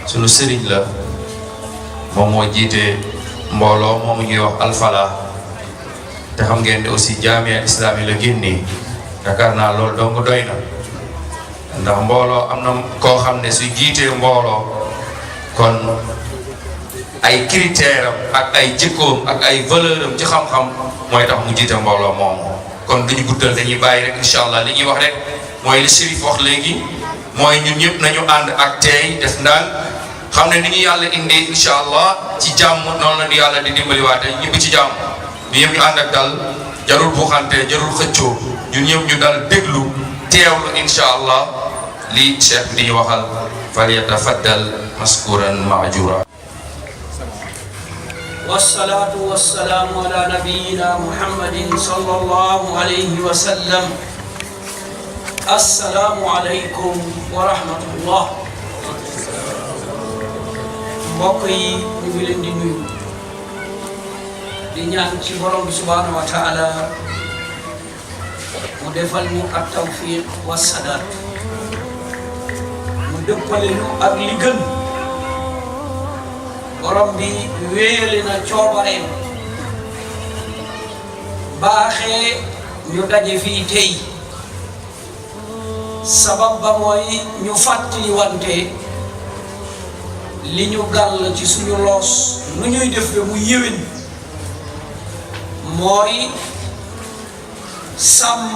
sunu sëriñ la moom moo jiite mbooloo moomu ñuy wax Alfala te xam ngeen ne aussi jaamiya islami la génnee yaakaar naa loolu donc doy na ndax mbooloo am na koo xam ne su jiitee mbooloo kon ay critères am ak ay jikkoom ak ay valeur am ci xam-xam mooy tax mu jiite mbooloo moomu kon duñu guddal dañuy bàyyi rek incha allah li ñuy wax rek mooy li Chérif wax léegi mooy ñun ñëpp nañu ànd ak tey def ndànk xam ne ni ñu yàlla indi incha allah ci jàmm noonu la ñu yàlla di dimbaliwaate ñëpp ci jàmm ñu ñëpp ñu ànd ak dal jarul buuxante jarul xëccoo ñun ñëpp ñu dal déglu teewlu incha allah li cheikh bi di ñu waxal falyatafaddal maskuran maajura. wassalatu wassalamu ala nabiyyina muhammadin sallallahu alayhi wa sallam. Assalamu alaykum wa rahmatullah. mbokk yi ñu ngi leen di nuyu di ñaan ci borom bi subhanahu wa taala mu defal ñu ak tawfiq wa sadaat mu dëppale ñu ak li gën. borom bi wéyale na coobareem baaxee ñu daje fii tey sabab ba mooy ñu fàttali wante li ñu gàll ci suñu loos nu ñuy def ba mu yéwén mooy sàmm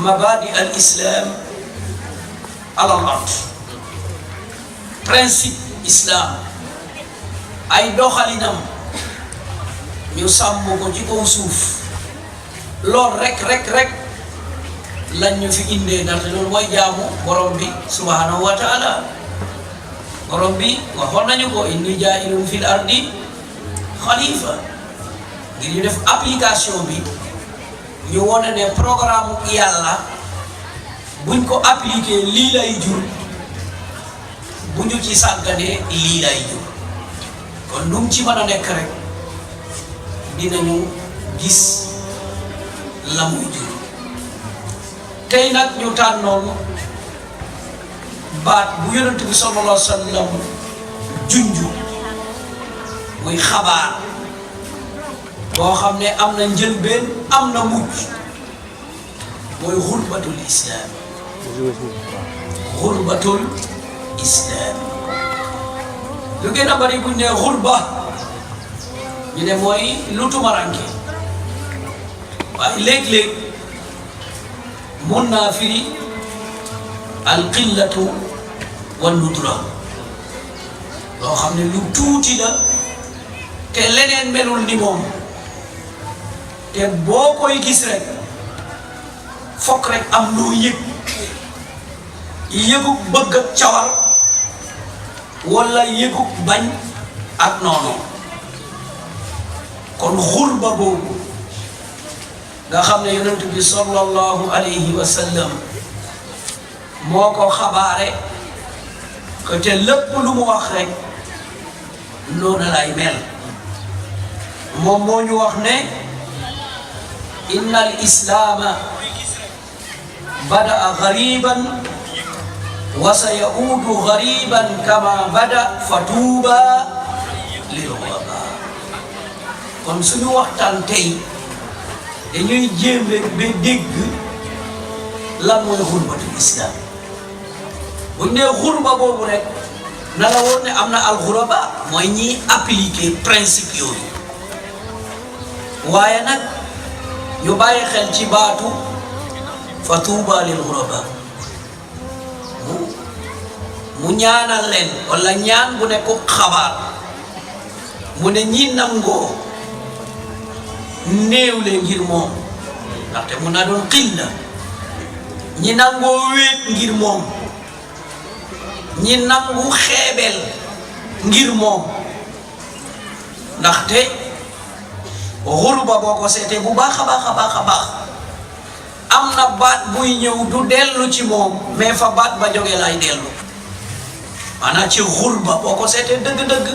mabadi al islam alal ard principe islam ay doxalinam ñu sàmm ko ci kaw suuf lool rek lañ ñu fi indee ndaxte loolu mooy jaamu borom bi subhanahu wa taala. borom bi waxoon nañu ko inni jaa'ilun fil ardi xalifa ngir ñu def application bi ñu wone ne programme yàlla buñ ko appliqué lii lay jur bu ñu ci sàgganee lii lay jur kon nu mu ci mën a nekk rek dinañu gis la muy jur. tey nag ñu tànnoon baat bu yonent bi sallallahu alayhi wa sallam junju muy xabaar boo xam ne am na njëlbeen am na mujj mooy xurbatul islam. xurbatul islam lu gën a bari buñ ne xurba ñu ne mooy lu tumaranke waaye léeg-léeg mun naa firi alqillatu wan nudra loo xam ne lu tuuti la te leneen melul ni moom te boo koy gis rek fokk rek am loo yëgug bëgg ak cawar wala yëgug bañ ak noonu. kon xurba boobu nga xam ne yonent bi sallallahu alayhi wa sallam moo ko xabaare que te lépp lu mu wax rek noonu lay mel. moom moo ñu wax ne inna al islaama bada'a ghariban wa sayaudu ghariban kama bada fatuuba lil ghuraba. kon suñu waxtaan tey dañuy jéem rek ba dégg lan mooy xurbatul islam. bu ñu nee xurba boobu rek na la woon ne am na alxuraba mooy ñiy appliquer principe yooyu waaye nag ñu bàyyi xel ci baatu fa tuuba lil xuraba mu ñaanal leen wala ñaan bu ne ko xabaar mu ne ñi nangoo néew le ngir moom ndaxte mun naa doon xilla ñi nangoo wéet ngir moom ñi nangu xeebel ngir moom ndaxte xurba boo ko seetee bu baax a baax am na baat buy ñëw du dellu ci moom mais fa baat ba jóge lay dellu maanaam ci xurba boo ko seetee dëgg-dëgg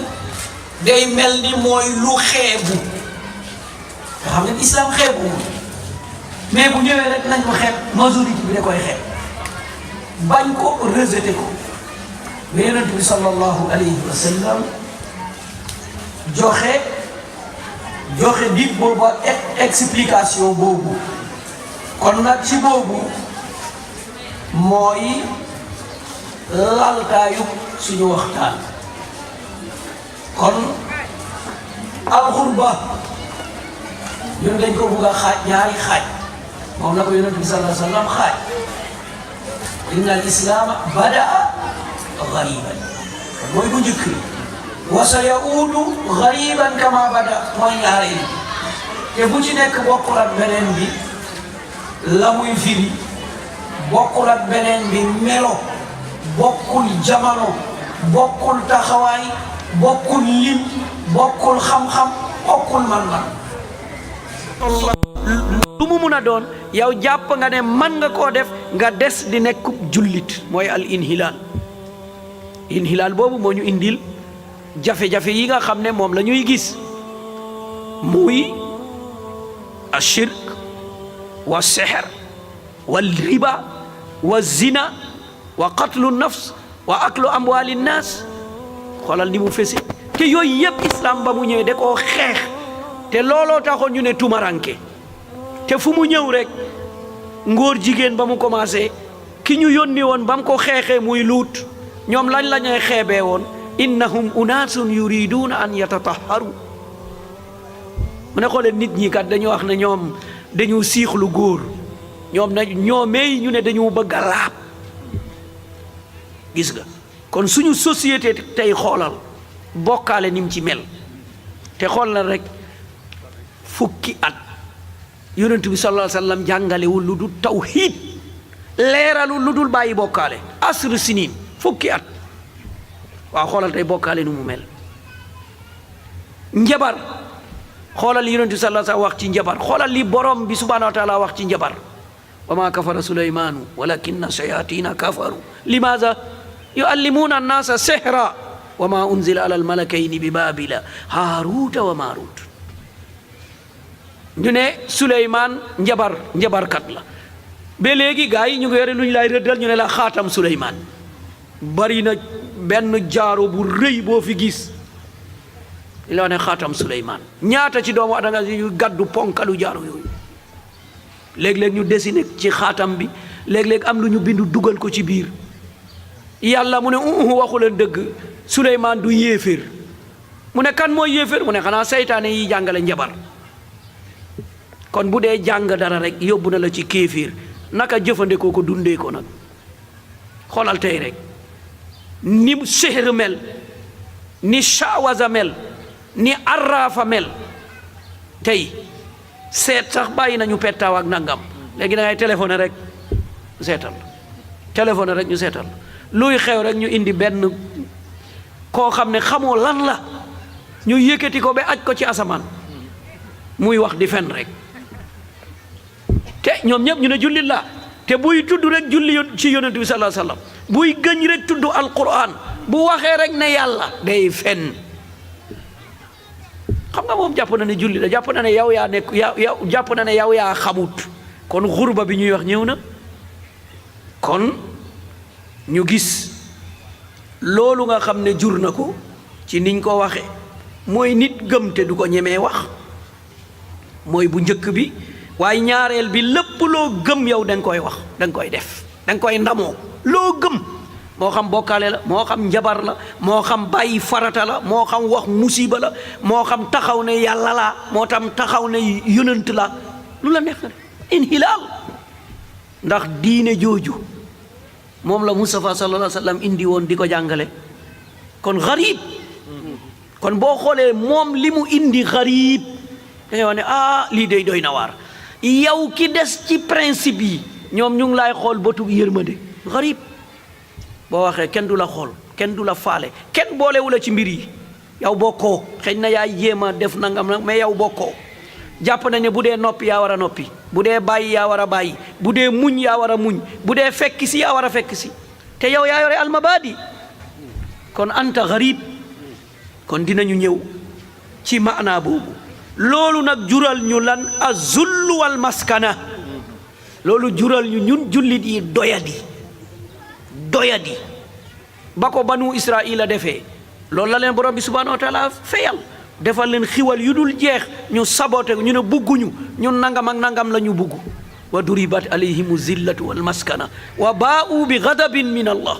day mel ni mooy lu xeebu nga xam ne islam xeebu mais bu ñëwee rek nañ ko xeeb majorité bi da koy xeeb bañ ko rejeté ko ba yonent bi sallallahu alayhi wa sallam joxe dig boobu explication boobu. kon nag ci boobu mooy laltaayu suñu waxtaan. kon alxurba ñun dañ ko bugg a xaaj ñaari xaaj moom la ko yonent bi sallallahu alayhi wa sallam xaaj. inna al islaama badaa gariban mooy bu njëkk wa sa yauudu gariban kama bada mooy ñaareel te bu ci nekk bokkul ak beneen bi la muy firi, bokkul ak beneen bi melo, bokkul jamono, bokkul taxawaay, bokkul lim, bokkul xam-xam, bokkul man-man. lu mu mun a doon yow jàpp nga ne man nga koo def nga des di nekk jullit mooy al inhilaal boobu moo ñu indil jafe-jafe yi nga xam ne moom la ñuy gis muy ashirk wa sihr wa riba wa zina wa qatlu nafs wa aklu amwali nnaas xoolal ni mu fese te yooyu yëpp islam ba mu ñëwee da koo xeex te looloo taxoon ñu ne tumaranke te fu mu ñëw rek ngóor jigéen ba mu commencé ki ñu yónni woon ba mu ko xeexee muy luut ñoom lañ la ñuy xeebee woon innahum unaasun yuriduuna an yatatahharu mu ne xoolee nit ñi kat dañu wax ne ñoom dañu siixlu góor ñoom na ñoomee ñu ne dañu bëgg a laab gis nga kon suñu société tey xoolal bokkaale ni mu ci mel te xool na rek fukki at yonent bi sallallahu alayhi wa sallam jàngalewul lu dul tawhiid leeralul lu dul bàyyi bokkaale asr sinin fukki at waaw xoolal tey bokkaale nu mu mel njabar xoolal li yonent bi sallallahu alayhi wa sallam wax ci njabar xoolal li borom bi subhanahu wa taala wax ci njabar wa ma kafara sulaymanu walakinna shayatina kafaru limaza yuallimuna annasa sihra wa ma unzila ala almalakayni bi babila haruta wa marut ñu ne Suleymaan njabarkat la ba léegi gars yi ñu ngi yore lu ñu lay rëddal ñu ne la xaatam Suleymaan bari na benn jaaro bu rëy boo fi gis la ne xaatam Suleymaan ñaata ci doomu adama yu gàddu ponkalu jaaro yooyu léeg-léeg ñu dessiné ci xaatam bi léeg-léeg am lu ñu bindu dugal ko ci biir yàlla mu ne waxu leen dëgg Suleymaan du yéeféer mu ne kan mooy yéeféer mu ne xanaa seytaane yi jàngale njabar kon bu dee jàng dara rek yóbbu na la ci kéefir naka jëfandikoo ko dundee ko nag xoolal tey rek ni sihr mel ni shawaza mel ni arrafa mel tey seet sax bàyyi nañu pettaaw ak nangam léegi da ngay téléphoné rek seetal téléphoné rek ñu seetal luy xew rek ñu indi benn koo xam ne xamoo lan la ñu yëkkati ko ba aj ko ci asamaan muy wax di fen rek te ñoom ñëpp ñu ne jullit la te buy tudd rek julli ci yonent bi sallallahu alayhi wasallam buy gëñ rek tudd alquran bu waxee rek ne yàlla day fen xam nga moom jàpp na ne julli la jàpp na ne yow yaa nekk yow jàpp na ne yow yaa xamut kon xurba bi ñuy wax ñëw na kon ñu gis loolu nga xam ne jur na ko ci niñ ko waxe mooy nit gëm te du ko ñemee wax mooy bu njëkk bi waaye ñaareel bi lépp loo gëm yow da nga koy wax da nga koy def da nga koy ndamoo loo gëm moo xam bokkaale la moo xam njabar la moo xam bàyyi farata la moo xam wax musiba la moo xam taxaw ne yàlla la moo tam taxaw ne yonent la lu la neex na inhilaal ndax diine jooju moom la Mustafa sallallahu alayhi wa sallam indi woon di ko jàngale kon xarib kon boo xoolee moom li mu indi xarib dañuy wax ne lii day doy na waar yow ki des ci principe yi ñoom ñu ngi lay xool bëtu yërmande xarib boo waxee kenn du la xool kenn du la faale kenn boolewu la ci mbir yi yow bokkoo xëy na yaay jéem a def nangam nag mais yow bokkoo jàpp nañ ne bu dee noppi yaa war a noppi bu dee bàyyi yaa war a bàyyi bu dee muñ yaa war a muñ bu dee fekk si yaa war a fekk si te yow yaa yore almabadi kon anta xarib kon dinañu ñëw ci maanaa boobu loolu nag jural ñu lan azullu wal maskana loolu jural ñu ñun jullit yi doyadi ba ko banu Israila defee loolu la leen borom bi subhanahu wa taala feyal defal leen xiwal yu dul jeex ñu saboté ñu ne bugguñu ñun nangam ak nangam la ñu bugg wa duribat alayhimu zillatu wal maskana wa baa'u bi ghadabin min allah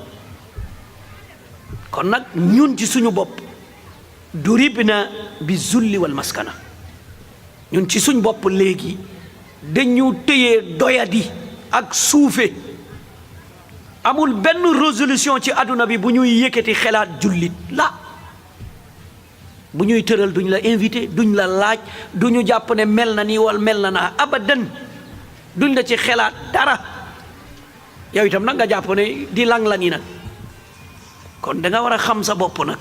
kon nag ñun ci suñu bopp duribna bi zulli wal maskana ñun ci suñ bopp léegi dañu téye doyadi ak suufe amul benn résolution ci àdduna bi bu ñuy yëkkati xelaat jullit la bu ñuy tëral duñ la invité duñ la laaj duñu jàpp ne mel na nii wala mel na naa abadan duñ la ci xelaat dara yow itam nag nga jàpp ne di lang-langi nag kon da nga war a xam sa bopp nag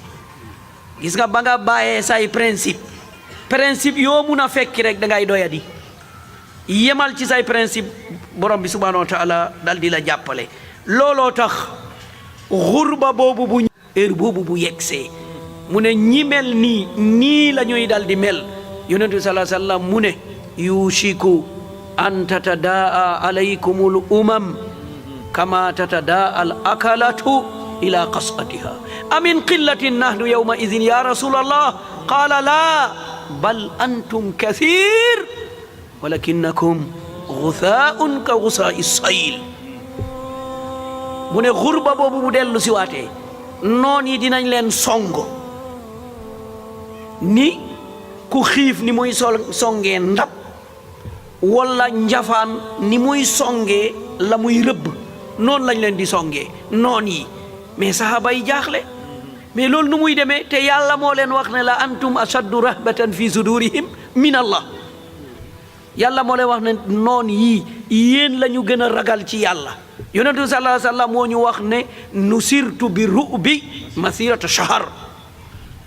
gis nga ba nga bàyyee say principe yoo mun a fekki rek da ngay doyadi yemal ci say principe borom bi subhanahu wa taala dal di la jàppale looloo tax xurba boobu bu heure boobu bu yegsee mu ne ñi mel nii la ñuy dal di mel yonent bi sallallahu alayhi wa sallam mu ne yushiku an tatadaa alaykumul umam kama tatadaa al akalatu ila qasatiha amin qillatin nahnu yawma idhin ya rasulallah qala la bal antum kathir walakinnakum ghutha'un ka ghutha'i sayl mu ne xurba boobu bu dellu si waatee noon yi dinañ leen songo ni ku xiif ni muy songee ndab walla njafaan ni muy songee la muy rëbb noonu lañ leen di songee noon yi mais sahaba yi jaaxle mais loolu nu muy demee te yàlla moo leen wax ne la antum ashaddu rahbatan fi sudurihim min allah yàlla moo leen wax ne noon yii yéen la ñu gën a ragal ci yàlla yonentu sallallahu alayhi wa sallam moo ñu wax ne nusirtu bi ru'bi masirata shahar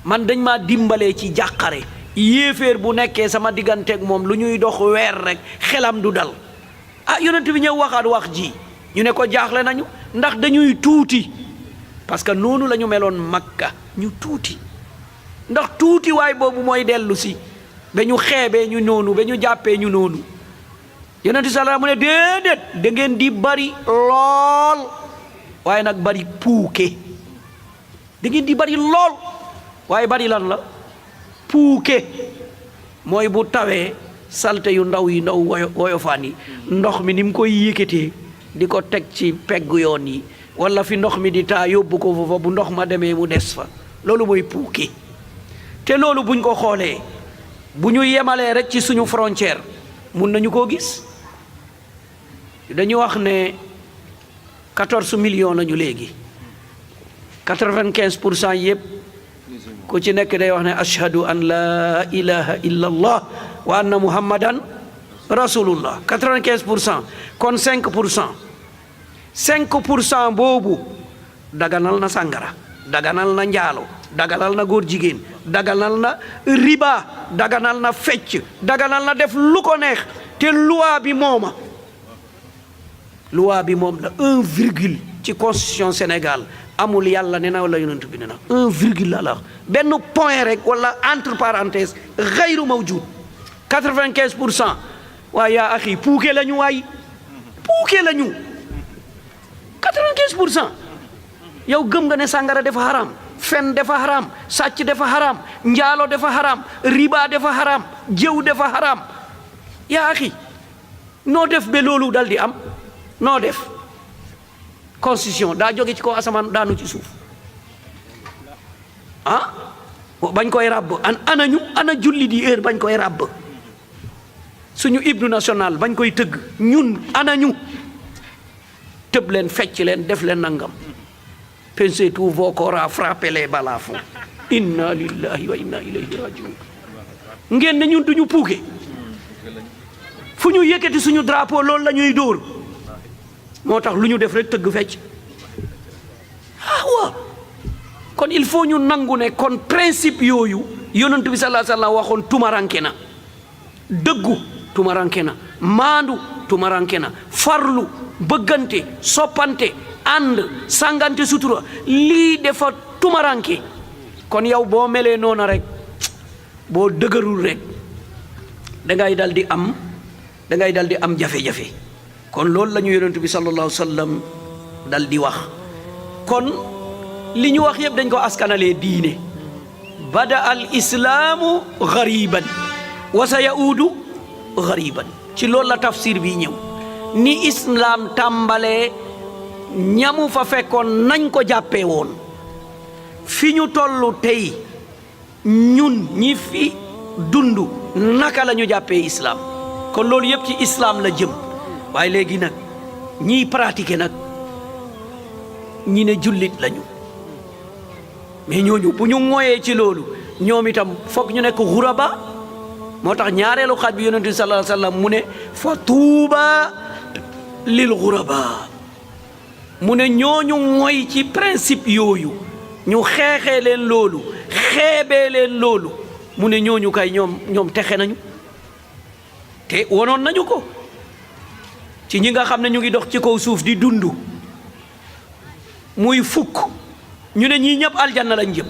man dañ maa dimbalee ci jàqare yéeféer bu nekkee sama digganteeg moom lu ñuy dox weer rek xelam du dal yonent bi ñëw waxaat wax ji ñu ne ko jaaxle nañu ndax dañuy tuuti parce que noonu la ñu meloon Makka ñu tuuti ndax tuuti waay boobu mooy dellu si ba ñu xeebee ñu noonu ba ñu jàppee ñu noonu yonent bi sallallahu alayhi wa sallam mu ne déedéet da ngeen di bari lool waaye nag bari puuke da ngeen di bari lool waaye bari lan la puuke mooy bu tawee salte yu ndaw woyofaan yi ndox mi ni mu koy yëkkatee di ko teg ci peggu yoon yi walla fi ndox mi di taa yóbbu ko foofa bu ndox ma demee mu des fa loolu mooy puuke te loolu buñ ko xoolee bu ñu yemalee rek ci suñu frontière mun nañu koo gis dañu wax ne 14 millions lañu léegi 95% yëpp ku ci nekk day wax ne ashhadu an la ilaha illa allah wa anna muhammadan rasulullah 95% kon 5% boobu daganal na sàngara daganal na njaalo daganal na góor jigéen daganal na riba daganal na fecc daganal na def lu ko neex te loi bi moom la 1, ci constitution Sénégal amul yàlla ne na wala yonent bi ne na 1, la benn point rek wala entre parenthèse xayru mawjud 95% waaye yaa axi puuke la ñu waay puuke la ñu 95% yow gëm nga ne sàngara dafa haram fen dafa haram sàcc dafa haram njaalo dafa haram riba dafa haram jëw dafa haram yaa axi noo def ba loolu dal di am noo def constitution daa jóge ci kaw asamaan daanu ci suuf bañ koy ràbb ana julli di heure bañ koy ràbb suñu hymne national bañ koy tëgg ñun ana ñu tëb leen fecc leen def leen nangam pensez tous vos corps à frapper les balafons inna lillahi wa inna ilayhi rajiun ngeen ne ñun duñu puuke fu ñu yëkkati suñu drapeau loolu la ñuy dóor moo tax lu ñu def rek tëgg fecc waaw kon il faut ñu nangu ne kon principe yooyu yonent bi sallallahu alayhi wa sallam waxoon tumaranke na dëggu tumaranke na maandu tumaranke na farlu bëggante soppante ànd sàngante sutura lii dafa tumaranke kon yow boo melee noona rek boo dëgërul rek dangay dal di am jafe-jafe kon loolu la ñu yonent bi sallallahu alayhi wa sallam dal di wax kon li ñu wax yëpp dañ ko askanalee diine bada al islaamu gariban wa sa yaudu gariban ci loolu la tafsir bi ñëw ni islam tàmbalee ñamu fa fekkoon nañ ko jàppee woon fi ñu tollu tey ñun ñi fi dund naka la ñu jàppee islam kon loolu yëpp ci islam la jëm waaye léegi nag ñiy pratiquer nag ñi ne jullit lañu mais ñooñu bu ñu ŋooyee ci loolu ñoom itam foog ñu nekk xuraba moo tax ñaareelu xaaj bi yonent bi sallallahu alayhi wa sallam mu ne fa tuuba lil xuraba mu ne ñooñu ŋooy ci principe yooyu ñu xeexee leen loolu xeebee leen loolu mu ne ñooñu kay ñoom texe nañu te wonoon nañu ko ci ñi nga xam ne ñu ngi dox ci kaw suuf di dund muy fukk ñu ne ñii ñëpp aljanna lañ jëm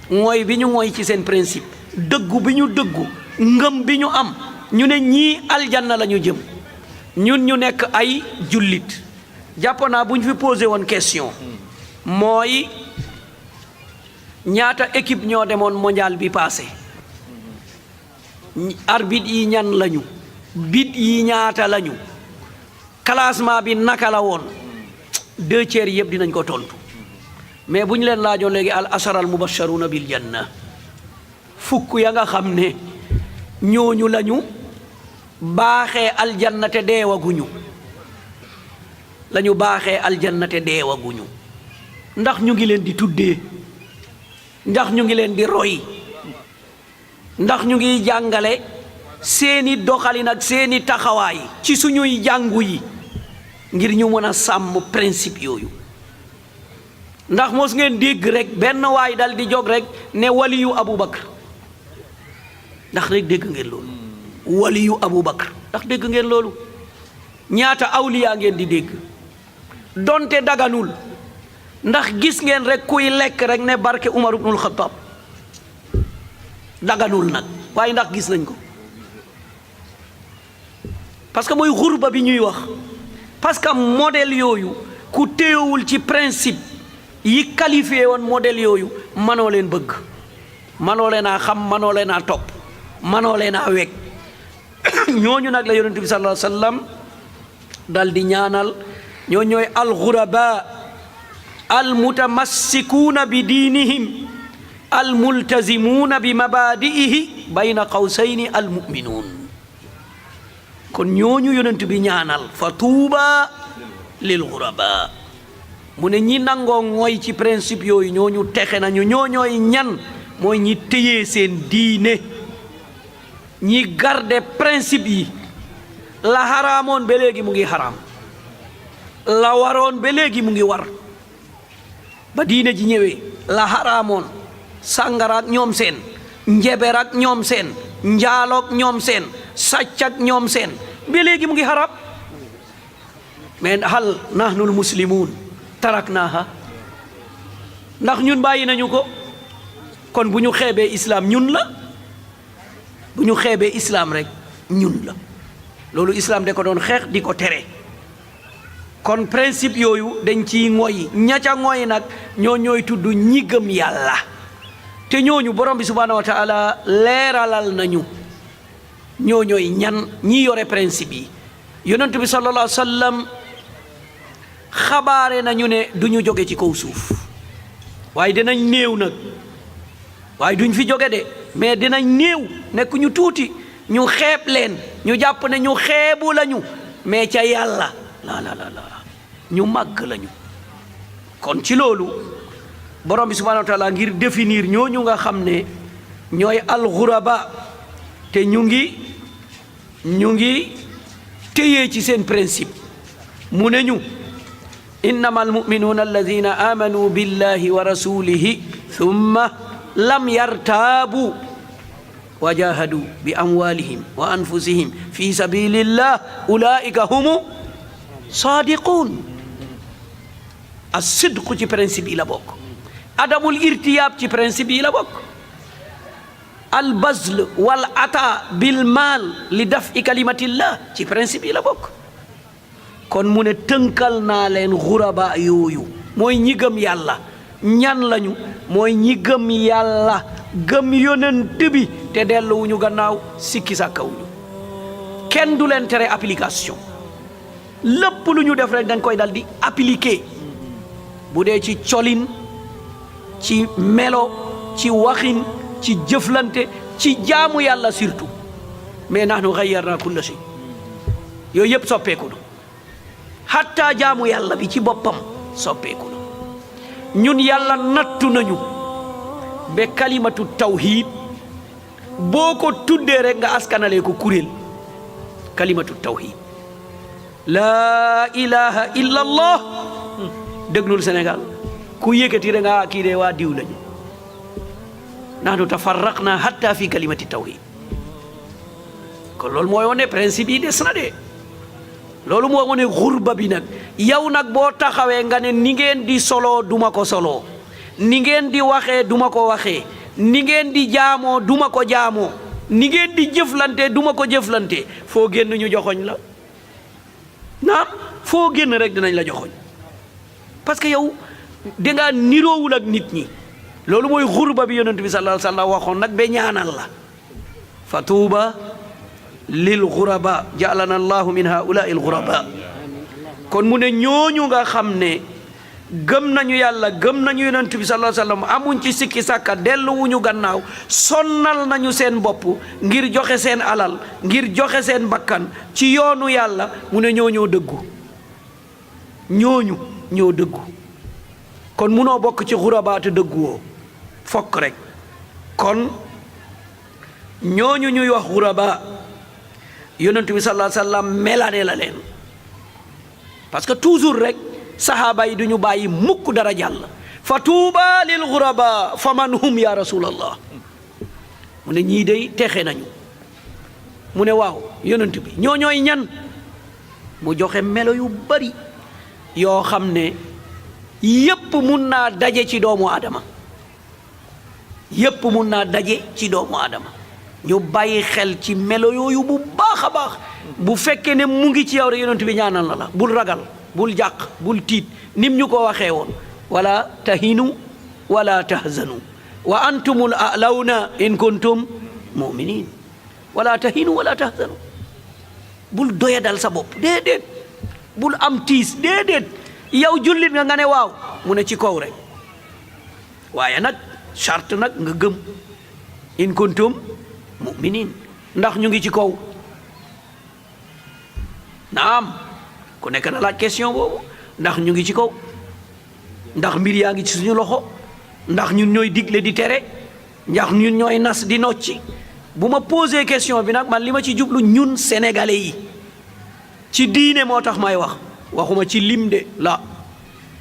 mooy bi ñu mooy ci seen principe dëggu bi ñu dëggu ngëm bi ñu am ñu ne ñii aljanna la ñu jëm ñun ñu nekk ay jullit jàpp naa bu ñu fi posé woon question mooy ñaata équipe ñoo demoon mondial bi passé arbitre yi ñan lañu bit yi ñaata lañu classement bi naka la woon 2/3 yëpp dinañ ko tontu mais bu ñu leen laajoon léegi al ashara al mubasharuna bil janna fukk ya nga xam ne ñooñu lañu baaxee aljanna te deewaguñu lañu baaxee aljanna te deewaguñu ndax ñu ngi leen di tuddee ndax ñu ngi leen di roy ndax ñu ngi jàngale seeni doxalin ak seeni taxawaay ci suñuy jàngu yi ngir ñu mën a sàmm principe yooyu ndax mos ngeen dégg rek benn waay dal di jóg rek ne waliyu Aboubacar ndax rek dégg ngeen loolu waliyu Aboubacar ndax dégg ngeen loolu ñaata awliya ngeen di dégg donte daganul ndax gis ngeen rek kuy lekk rek ne barke Umar ibnul Xattaab daganul nag waaye ndax gis nañ ko parce que mooy xurba bi ñuy wax parce que modèle yooyu ku téyewul ci principe yi qualifié woon modèle yooyu manoo leen bëgg manoo leen a xam manoo leen a topp manoo leen a weg ñooñu nag la yonent bi sallallahu alayhi wa sallam dal di ñaanal ñoo ñooy alxuraba almutamassikuuna bi diinihim almultazimuuna bi mabaadi'ihi bayna qawsayni almuminuun kon ñooñu yonent bi ñaanal fa tuuba lil xuraba mu ne ñi nangoo mooy ci principe yooyu ñooñu texe nañu ñooñooy ñan mooy ñi téyee seen diine ñi garde principe yi la xaraamoon ba léegi mu ngi xaraam la waroon ba léegi mu ngi war ba diine ji ñëwee la xaraamoon sàngara ak ñoom seen njeber ak ñoom seen njaaloog ñoom seen sàcc ak ñoom seen ba léegi mu ngi xaraam mais hal nahnul muslimuun taraknaaha ndax ñun bàyyi nañu ko kon bu ñu xeebee islam ñun la bu ñu xeebee islam rek ñun la loolu islam da ko doon xeex di ko tere kon principe yooyu dañ ciy ngoy ña ca ngoy nag ñoo ñooy tudd ñi gëm yàlla te ñooñu borom bi subhaanahu wa taala leeralal nañu ñoo ñooy ñan ñi yore principe yi yonent bi sallallahu alayhi wa sallam xabaare nañu ne du ñu jóge ci kaw suuf waaye dinañ néew nag waaye duñ fi jóge de mais dinañ néew nekk ñu tuuti ñu xeeb leen ñu jàpp ne ñu xeebu lañu mais ca yàlla la ñu màgg lañu kon ci loolu borom bi subhanahu wa taala ngir définir ñooñu nga xam ne ñooy alxuraba te ñu ngi téyee ci seen principe mu ne ñu innama almuminuuna alladina amanu billahi wa rasulihi thumma lam yartaabu wa jahadu bi amwalihim wa anfusihim fi sabilillah ulaika humu sadiqun as-sidqu ci principe yi la bokk adamul irtiyaab ci principe yi la bokk al bazl wal ata bil maal li daf'i kalimatillah ci principe yi la bokk kon mu ne tënkal naa leen xuraba yooyu mooy ñi gëm yàlla. ñan lañu mooy ñi gëm yàlla gëm yonent bi te delluwuñu gannaaw sikki sàkkawuñu kenn du leen tere application lépp lu ñu def rek dañ koy dal di appliquer bu dee ci colin ci melo ci waxin ci jëflante ci jaamu yàlla surtout mais nahnu ghayyarna kulla shay yooyu yëpp soppeeku na hatta jaamu yàlla bi ci boppam soppeeku na ñun yàlla nattu nañu ba kalimatu tawhid boo ko tuddee rek nga askanalee ko kuréel kalimatu tawhid laa ilaha illa allah déglul Sénégal ku yëkkati rek nga kii de waa diw lañu nahnu tafarraqna hatta fi kalimati tawhid kon loolu mooy wone principe yi des na de loolu moo wone xurba bi nag yow nag boo taxawee nga ne ni ngeen di soloo duma ko soloo ni ngeen di waxee duma ko waxee ni ngeen di jaamoo duma ko jaamoo ni ngeen di jëflante duma ko jëflante foo génn ñu joxoñ la naam foo génn rek dinañ la joxoñ parce que yow dangaa niroowul ak nit ñi loolu mooy xurba bi yonent bi sallallahu alayhi wa sallam waxoon nag ba ñaanal la fa tuuba lil ghuraba ja'alana allahu min haula'i al ghuraba kon mu ne ñooñu nga xam ne gëm nañu yàlla gëm nañu yonent bi sallallahu alayhi wasallam amuñ ci sikki sàkka delluwuñu gannaaw sonnal nañu seen bopp ngir joxe seen alal ngir joxe seen bakkan ci yoonu yàlla mu ne ñoo dëggu ñooñu ñoo dëggu kon munoo bokk ci ghuraba te dëgguwoo fokk rek kon ñooñu ñuy wax ghuraba yonent bi sallallahu alayhi wasallam melane la leen parce que toujours rek sahaaba yi duñu bàyyi mukk dara jàll fa tuuba lil ghuraba fa man hum ya rasulallah mu ne ñii day texe nañu mu ne waaw yonent bi ñooy ñan mu joxe melo yu bari yoo xam ne yépp mun naa daje ci doomu aadama yépp mun naa daje ci doomu aadama ñu bàyyi xel ci melo yooyu bu baax a baax bu fekkee ne mu ngi ci yow rek yonent bi ñaanal na la bul ragal bul jàq bul tiit nim ñu ko waxee woon wala tahinu wala tahzanu wa antumul a'lawna in kuntum mu'minin wala tahinu wala tahzanu bul doya dal sa bopp déedéet bul am tiis déedéet yow jullit nga ne waaw mu ne ci kaw rek waaye nag charte nag nga gëm in kuntum mu'minin ndax ñu ngi ci kaw naam ku nekk na laaj question boobu ndax ñu ngi ci kaw ndax mbir yaa ngi ci suñu loxo ndax ñun ñooy digle di tere ndax ñun ñooy nas di nocci bu ma posé question bi nag man li ma ci jublu ñun sénégalais yi ci diine moo tax may wax waxuma ci lim de la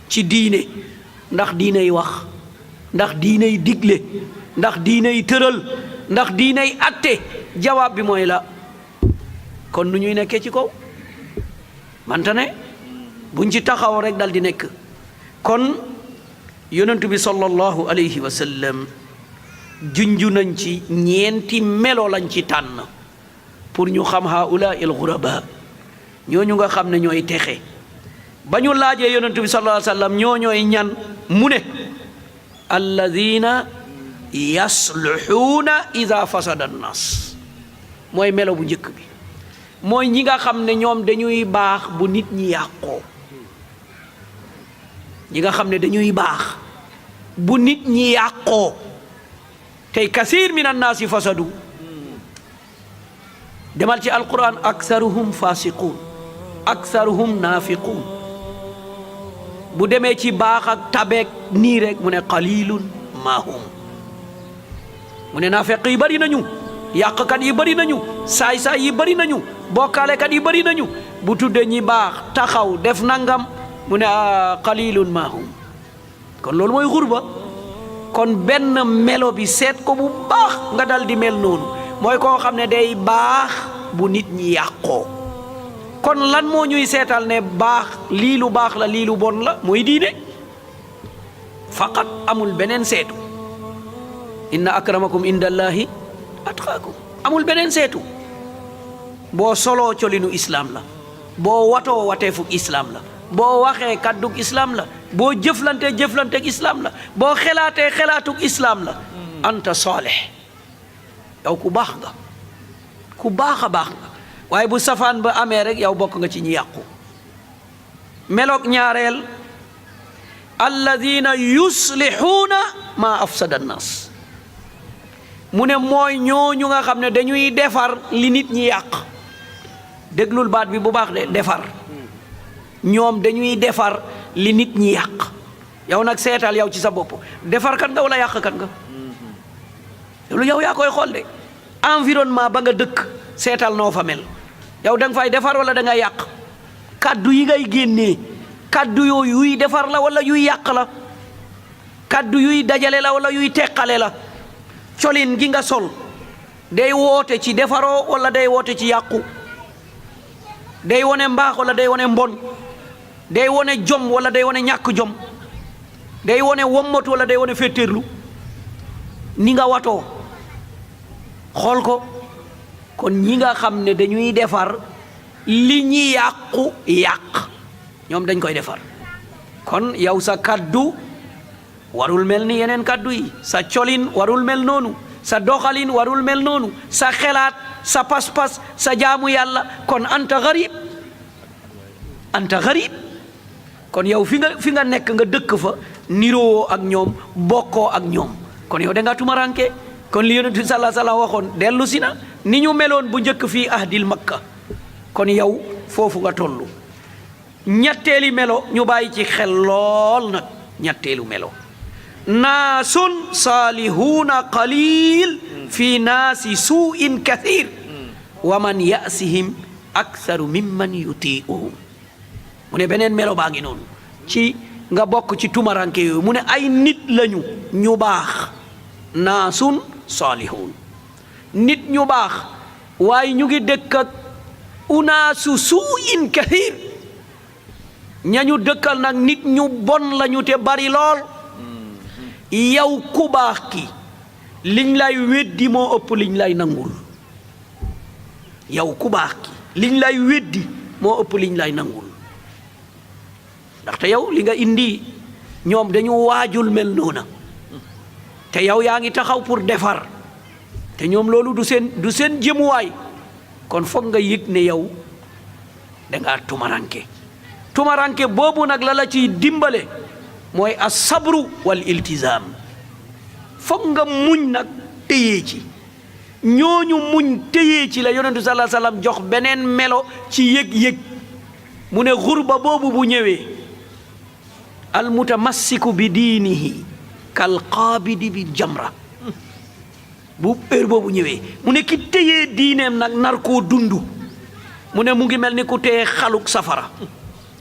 ci diine ndax diiney wax ndax diiney digle ndax diiney tëral ndax diiney atte jawaab bi mooy la kon nu ñuy nekkee ci kaw manta ne buñ ci taxaw rek dal di nekk kon yonent bi sallallahu alayhi wa sallam junju nañ ci ñeenti melo lañ ci tànn pour ñu xam haula il ghuraba ñooñu nga xam ne ñooy texe ba ñu laajee yonent bi sallallahu alayhi wa sallam ñooy ñan mu ne alladina yasluhuuna ida fasada annas mooy melo bu njëkk bi mooy ñi nga xam ne ñoom dañuy baax bu nit ñi yàqoo ñi nga xam ne dañuy baax bu nit ñi yàqoo tey kasiir min annaasi fasadu demal ci alquran aksaruhum fasiqun aksaruhum naafiqun bu demee ci baax ak tabeek nii rek mu ne qalilun mahum mu ne naafeq yi bari nañu yàqkat yi bari nañu saay-saay yi bari nañu bokkaalekat yi bari nañu bu tudde ñi baax taxaw def nangam mu ne qalilun mahum kon loolu mooy xurba kon benn melo bi seet ko bu baax nga dal di mel noonu mooy koo xam ne day baax bu nit ñi yàqoo kon lan moo ñuy seetal ne baax lii lu baax la lii lu bon la mooy diine faqat amul beneen seetu inna akramakum indallahi atqaakum amul beneen seetu boo soloo colinu islam la boo watoo wateefu islam la boo waxee kàddug islam la boo jëflanteeg islam la boo xelaatee xelaatug islam la anta saalih yow ku baax nga ku baax a baax nga waaye bu safaan ba amee rek yow bokk nga ci ñi yàqu meloog ñaareel alladina yuslixuuna maa afsada annaas mu ne mooy ñooñu nga xam ne dañuy defar li nit ñi yàq déglul baat bi bu baax de defar ñoom dañuy defar li nit ñi yàq yow nag seetal yow ci sa bopp defar kat nga wala yàq kat nga loolu yow yaa koy xool de environnement ba nga dëkk seetal noo fa mel yow da nga fay defar wala da nga yàq kaddu yi ngay génnee kaddu yooyu yuy defar la wala yuy yàq la kaddu yuy dajale la wala yuy teqale la colin gi nga sol day woote ci defaroo wala day woote ci yàqu day wone mbaax wala day wone mbon day wone jom wala day wone ñàkk jom day wone wommatu wala day wone féetéerlu ni nga watoo xool ko kon ñi nga xam ne dañuy defar li ñi yàqu yàq ñoom dañ koy defar kon yow sa kaddu warul mel ni yeneen kaddu yi sa colin warul mel noonu sa doxalin warul mel noonu sa xelaat sa pas-pas sa jaamu yàlla kon anta garib kon yow fi nga nekk nga dëkk fa niroo ak ñoom bokkoo ak ñoom kon yow da nga tumaranke kon li yonent bi sallallahu alayhi wasallam waxoon dellu si na ni ñu meloon bu njëkk fii ahdil makka kon yow foofu nga tollu ñetteeli melo ñu bàyyi ci xel lool nag ñetteelu melo naasun saalihuuna qalil fi naasi suu'in kathir wa man ya'sihim aktharu mimman yuti'uhum mu ne beneen melo baa ngi noonu ci nga bokk ci tumaranke yooyu mu ne ay nit lañu ñu baax naasun saalihuun nit ñu baax waaye ñu ngi dëkk ak unaasu suu'in kathir ñañu dëkkal nag nit ñu bon lañu te bari lool yow ku baax ki liñ lay weddi moo ëpp liñ lay nangul yow ku baax ki liñ lay weddi moo ëpp liñ lay nangul ndaxte yow li nga indi ñoom dañu waajul mel noona te yow yaa ngi taxaw pour defar te ñoom loolu du seen jëmuwaay kon foog nga yëg ne yow dangaa tumaranke boobu nag la ciy dimbale mooy as-sabru wal iltizaam foog nga muñ nag téyee ci ñooñu muñ téyee ci la yonentu sallallahu alayhi wasallam jox beneen melo ci yëg-yëg mu ne xurba boobu bu ñëwee al mutamassiku bi diinihi kal qaabidi bi jamra bu heure boobu ñëwee mu ne ki téyee diineem nag nar koo dundu mu ne mu ngi mel ni ku téye xaluk safara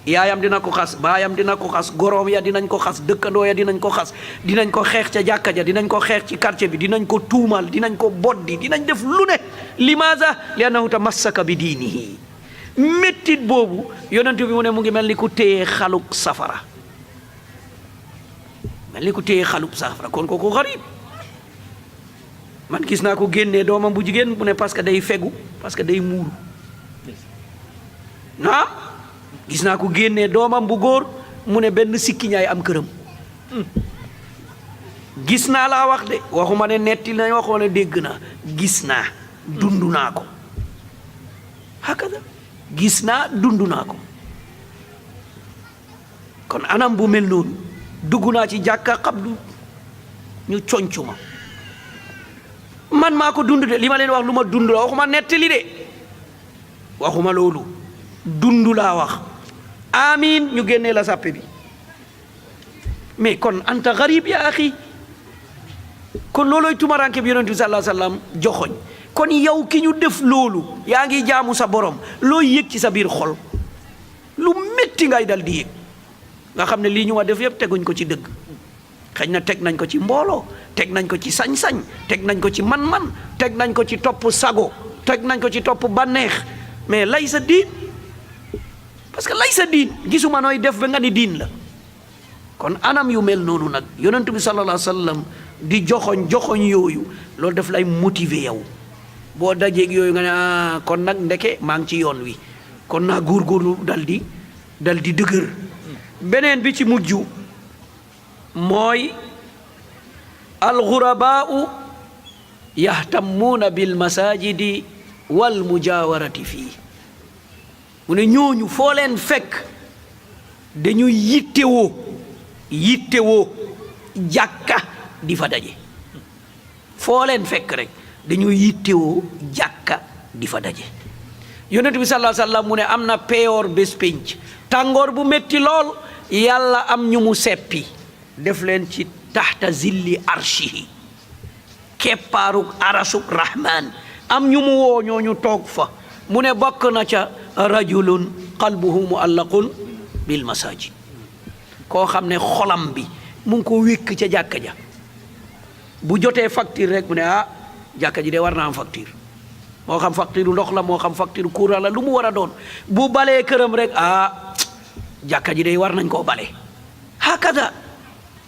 yaayam dina ko xas baayam dina ko xas goroom ya dinañ ko xas dëkkandoo ya dinañ ko xas dinañ ko xeex ca jàkka ja dinañ ko xeex ci quartier bi dinañ ko tuumal dinañ ko boddi dinañ def lu ne limaza li annahu tamassaka bi diinihi méttit boobu yonent bi mu ne mu ngi mel ni ku téye xaluk safara kon kooku xarib man gis naa ko génnee doomam bu jigéen mu ne parce que day fegu parce que day muuru naam gis naa ko génnee doomam bu góor mu ne benn sikki ñaay am këram gis naa laa wax de waxuma ne netti nañ waxoo ne dégg naa gis naa dund naa ko hakada gis naa dund naa ko kon anam bu mel noonu dugg naa ci jàkka xabdu ñu concu ma man maa ko dund de li ma leen wax lu ma dund la waxuma nettali de waxuma loolu dund laa wax amiin ñu génnee la sàppe bi mais kon anta garib ya axi kon loolooy tumaranke bi yonent bi sallallahu alayhi wasallam joxoñ kon yow ki ñu def loolu yaa ngi jaamu sa borom looy yëg ci sa biir xol lu métti ngay dal di yëg nga xam ne lii ñu wa def yëpp teguñ ko ci dëgg xëy na teg nañ ko ci mbooloo teg nañ ko ci sañ-sañ teg nañ ko ci man-man teg nañ ko ci topp sago teg nañ ko ci topp bànneex mais lay sa diin parce que lay sa diin gisuma nooy def ba nga ni diin la kon anam yu mel noonu nag yonent bi sallallahu alayhi wa sallam di joxoñ yooyu loolu daf lay motiver yow boo dajeeg yooyu nga ne kon nag ndeke maa ngi ci yoon wi kon naa góorgóorlu dal di dal di dëgër. beneen bi ci mujj mooy alxurabaau yahtammuuna bil masajidi wal mujawarati fii mu ne ñooñu foo leen fekk dañuy yittewoo jàkka di fa daje. foo leen fekk rek dañuy yittewoo jàkka di fa daje. yonent bi sallallahu alayhi wa sallam mu ne am na peyoor bés pénc tàngoor bu metti lool yàlla am ñu mu seppi def leen ci taxta zilli arshihi keppaaruk arasuk rahman am ñu mu woo ñooñu toog fa mu ne bokk na ca rajulun qalbuhu muallaqun bil masajid koo xam ne xolam bi mu ngi ko wékk ca jàkka ja bu jotee facture rek mu ne jàkka ji de war na am facture moo xam facture ndox la moo xam facture courant la lu mu war a doon bu balee këram rek jàkka ji de war nañ koo bale hakada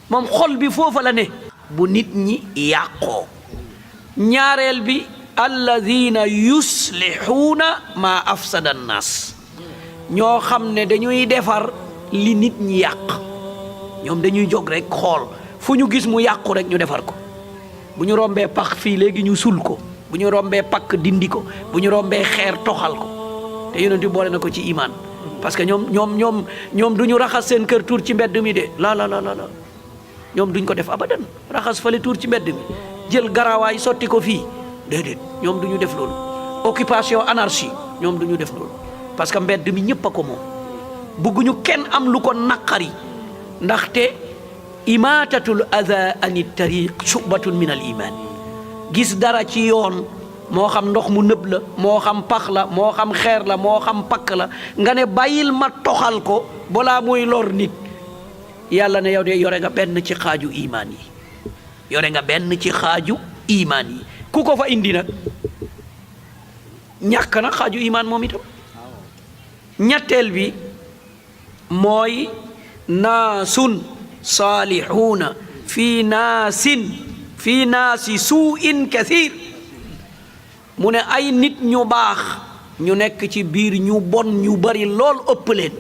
moom xol bi foofa la ne. bu nit ñi yàqoo ñaareel bi alladina yuslixuuna ma afsada annaas ñoo xam ne dañuy defar li nit ñi yàq ñoom dañuy jóg rek xool fu ñu gis mu yàqu rek ñu defar ko bu ñu rombee pax fii léegi ñu sul ko bu ñu rombee pakk dindi ko bu ñu rombee xeer toxal ko te yonent bi boole na ko ci imaan parce que ñoom du ñu raxas seen kër tuur ci mbedd mi de la ñoom duñ ko def abadan raxas fale tuur ci mbedd mi jël garawaay sotti ko fii déedéet ñoom du ñu def loolu. occupation anarchie ñoom du ñu def loolu parce que mbedd mi ñëpp a ko moom bëgguñu kenn am lu ko naqari ndaxte imaatatul adha ani tariq shubatun min al iman gis dara ci yoon moo xam ndox mu nëb la moo xam pax la moo xam xeer la moo xam pakk la nga ne bàyyil ma toxal ko balaa muy lor nit yàlla ne yow de yore nga benn ci xaaju imaan yi yore nga benn ci xaaju imaan yi ku ko fa indi nag ñàkk na xaaju imaan moom itam. ñetteel bi mooy naasun saalixuuna fii naasi suu'in kathir mu ne ay nit ñu baax ñu nekk ci biir ñu bon ñu bari lool ëpp leen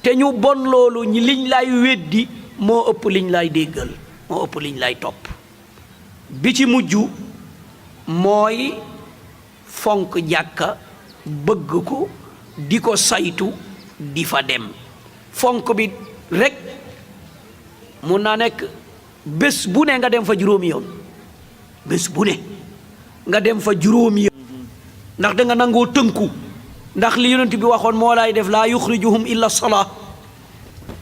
te ñu bon loolu liñ lay weddi moo ëpp liñ lay déggal moo ëpp liñ lay topp. bi ci mujj mooy fonk jàkka bëgg ko di ko saytu di fa dem fonk bi rek mun naa nekk bés bu ne nga dem fa juróomi yoon bés bu ne nga dem fa juróomi yoon ndax da nga nangoo tënku ndax li yonent bi waxoon moo lay def laa yuxrijuhum illa salaa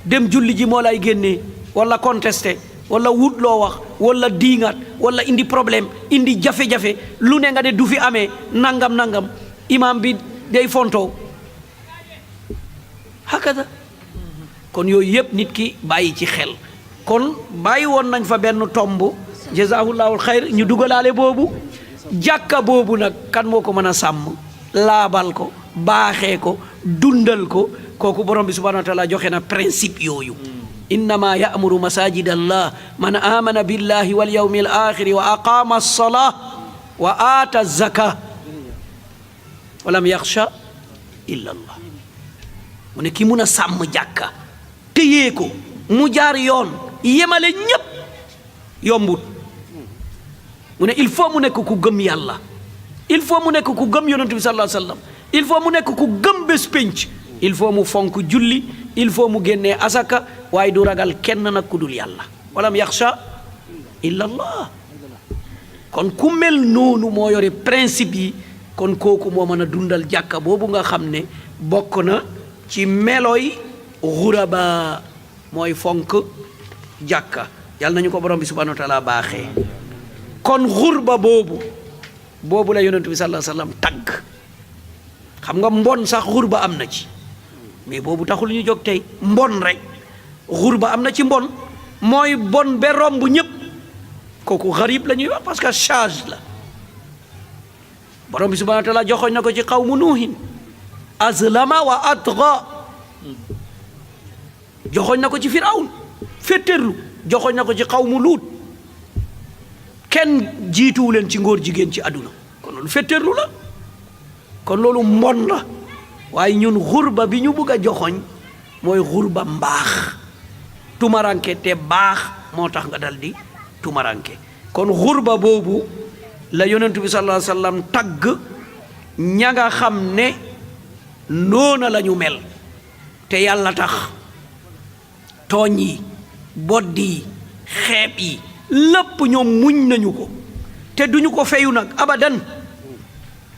dem julli ji moo lay génnee wala contesté wala wut loo wax wala diingat wala indi problème indi jafe-jafe lu ne nga ne du fi amee nangam imam bi day fontoo hakada kon yooyu yëpp nit ki bàyyi ci xel. kon bàyyi woon nañ fa benn tomb jazahullahul xayr ñu dugalaale boobu jàkka boobu nag kan moo ko mën a sàmm laabal ko baaxee ko dundal ko kooku borom bi subhanahu wa taala joxe na principe yooyu. innama ya'muru masajid allah man amana billahi wal yawmil axiri wa aqama as-salah wa aata az-zaka wa lam yaxsha illa allah mu ne ki mun a sàmm jàkka téyee ko mu jaar yoon yemale ñépp yombut mu ne il faut mu nekk ku gëm yàlla il faut mu nekk ku gëm yonent bi sallallahu alayhi wa sallam il faut mu nekk ku gëm bés pénc il faut mu fonk julli il faut mu génnee asaka waaye du ragal kenn nag ku dul yàlla walam yaxsha illa allah kon ku mel noonu moo yore principe yi kon kooku moo mën a dundal jàkka boobu nga xam ne bokk na ci melooy xuraba mooy fonk jàkka yàlla nañu ko borom bi subhanahu wa taala baaxee. kon xurba boobu la yonent bi sallallahu alayhi wa sallam tagg xam nga mbon sax xurba am na ci mais boobu taxul ñu jóg tey mbon rek xurba am na ci mbon mooy bon ba romb ñëpp kooku xarib la ñuy wax parce que charge la borom bi subhanahu wa taala joxoñ na ko ci qawmu nuuhin azlama wa atgha joxoñ na ko ci firawn féttéerlu joxoñ na ko ci qawmu luut kenn jiituwu leen ci ngóor jigéen ci àdduna kon loolu féttéerlu la kon loolu mbon la waaye ñun xurba bi ñu bëgg a joxoñ mooy xurba mbaax tumaranke te baax moo tax nga dal di tumaranke kon xurba boobu la yonentu bi sallallahu alayhi wa sallam tagg ña nga xam ne noona la ñu mel te yàlla tax tooñ yi bodd yi xeeb yi lépp ñoom muñ nañu ko te duñu ko feyu nag abadan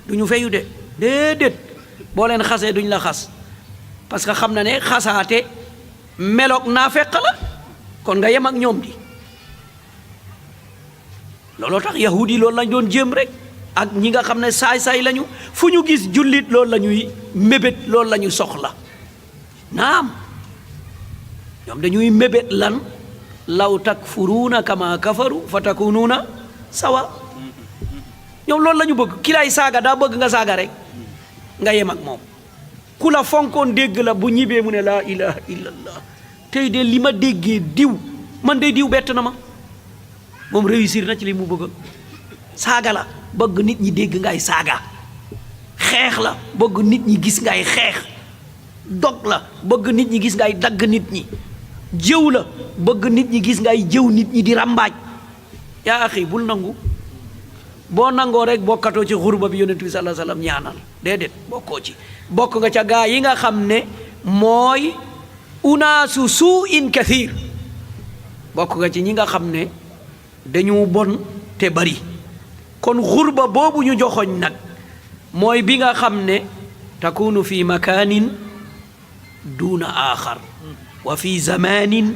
duñu feyu de déedéet boo leen xasee duñ la xas parce que xam na ne xasaate meloog naa fekk la kon nga yem ak ñoom di looloo tax yahudi loolu lañ doon jéem rek ak ñi nga xam ne saay-saay lañu fu ñu gis jullit loolu la ñuy mébét loolu la ñu soxla naam ñoom dañuy mébét lan law takfuruuna kama kafaru fa takunuuna sawa ñoom loolu la ñu bëgg ki lay saaga daa bëgg nga saaga rek nga yem ak moom ku la fonkoon dégg la bu ñibbee mu ne laa ilaha illallah tey de li ma déggee diw man de diw bett na ma moom réussir na ci li mu bëgg saaga la bëgg nit ñi dégg ngay saaga xeex la bëgg nit ñi gis ngay xeex dog la bëgg nit ñi gis ngay dagg nit ñi jëw la bëgg nit ñi gis ngay jëw nit ñi di ràmbaaj yaa axi bul nangu boo nangoo rek bokkatoo ci xurba bi yonent bi sallallahu alayhi wasallam ñaanal déedéet bokkoo ci bokk nga ca gaa yi nga xam ne mooy unaasu suu in kathir bokk nga ci ñi nga xam ne dañu bon te bari kon xurba boobu ñu joxoñ nag mooy bi nga xam ne takunu fi makaanin duuna aaxar wa fi zamanin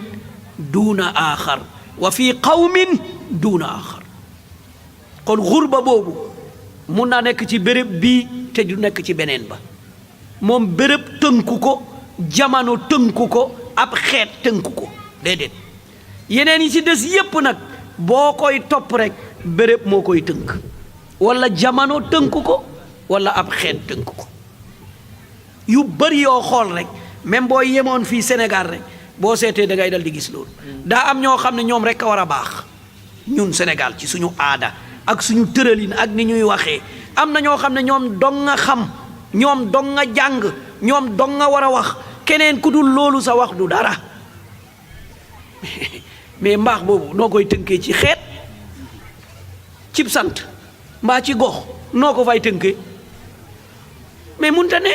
duuna aaxar wa fi qawmin duuna aaxar kon xurba boobu mun naa nekk ci béréb bii te du nekk ci beneen ba moom béréb tënku ko jamono tënku ko ab xeet tënku ko déedéet yeneen yi ci des yépp nag boo koy topp rek béréb moo koy tënk walla jamono tënku ko walla ab xeet tënku ko yu bari yoo xool rek même boo yemoon fii Sénégal rek boo seetee da ngay dal di gis loolu daa am ñoo xam ne ñoom rek a war a baax ñun Sénégal ci suñu aada ak suñu tëralin ak ni ñuy waxee am na ñoo xam ne ñoom dong nga xam ñoom dong nga jàng ñoom dong nga war a wax keneen ku dul loolu sa wax du dara mais mbaax boobu noo koy tënkee ci xeet cib sant mbaa ci gox noo ko fay tënkee mais munta ne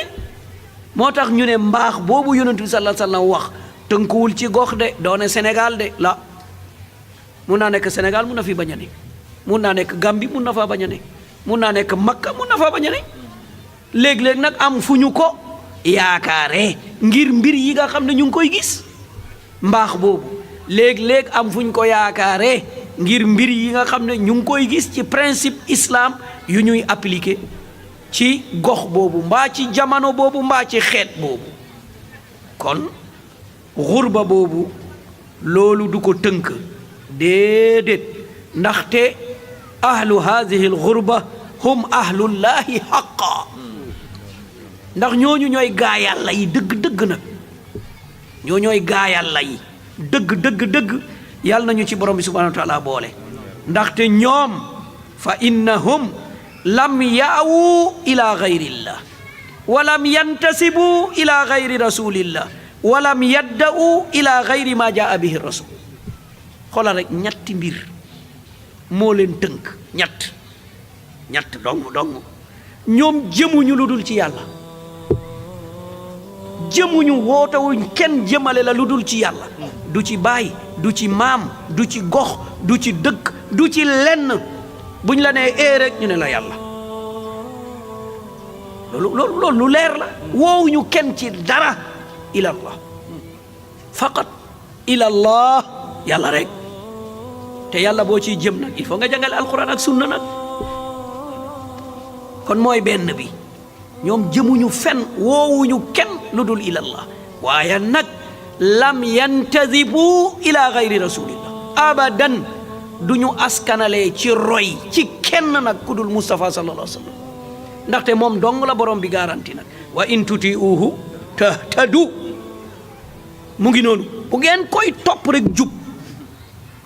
moo tax ñu ne mbaax boobu yonent bi sallallahu alayhi wasallam wax tënkuwul ci gox de doone Sénégal de la mun naa nekk Sénégal mun na fi bañ a ne mun naa nekk Gambie mun na faa bañ a ne mun naa nekk Makka mun na faa bañ a ne léeg-léeg nag am fu ñu ko yaakaaree ngir mbir yi nga xam ne ñu ngi koy gis mbaax boobu léeg-léeg am fu ñu ko yaakaaree ngir mbir yi nga xam ne ñu ngi koy gis ci principe islam yu ñuy appliquer ci gox boobu mbaa ci jamono boobu mbaa ci xeet boobu kon xurba boobu loolu du ko tënk déedéet ndaxte ahlu hadihi alxurba hum ahlullahi xaqa ndax ñooñu ñooy gaa yàlla yi dëgg-dëgg nag ñoo ñooy gaa yàlla yi dëgg yàlla nañu ci borom bi subhanahu wa taala boole ndaxte ñoom fa innahum lam yaawu ila gayrillah wa lam yantasibu ila gayri rasulillah wa lam yadda'u ila gayri ma jaa bihi rasul xoolal rek ñetti mbir moo leen tënk ñett dong ñoom jëmuñu lu dul ci yàlla jëmuñu wootawuñ kenn jëmale la lu dul ci yàlla du ci baay du ci maam du ci gox du ci dëkk du ci lenn buñ la nee ee rek ñu ne la yàlla loolu lu leer la woowuñu kenn ci dara ilallah faqat ilallah yàlla rek te yàlla boo ciy jëm nag il faut nga jàngale alquran ak sunna nag kon mooy benn bi ñoom jëmuñu fenn woowuñu kenn lu dul ilallah waaye nag lam yantadibu ila gayri rasulillah abadan duñu askanalee ci roy ci kenn nag ku dul Mustafa sallallahu alayhi wa sallam ndaxte moom dong la borom bi garanti nag wa in tuti'uhu tahtadu mu ngi noonu bu ngeen koy topp rek jub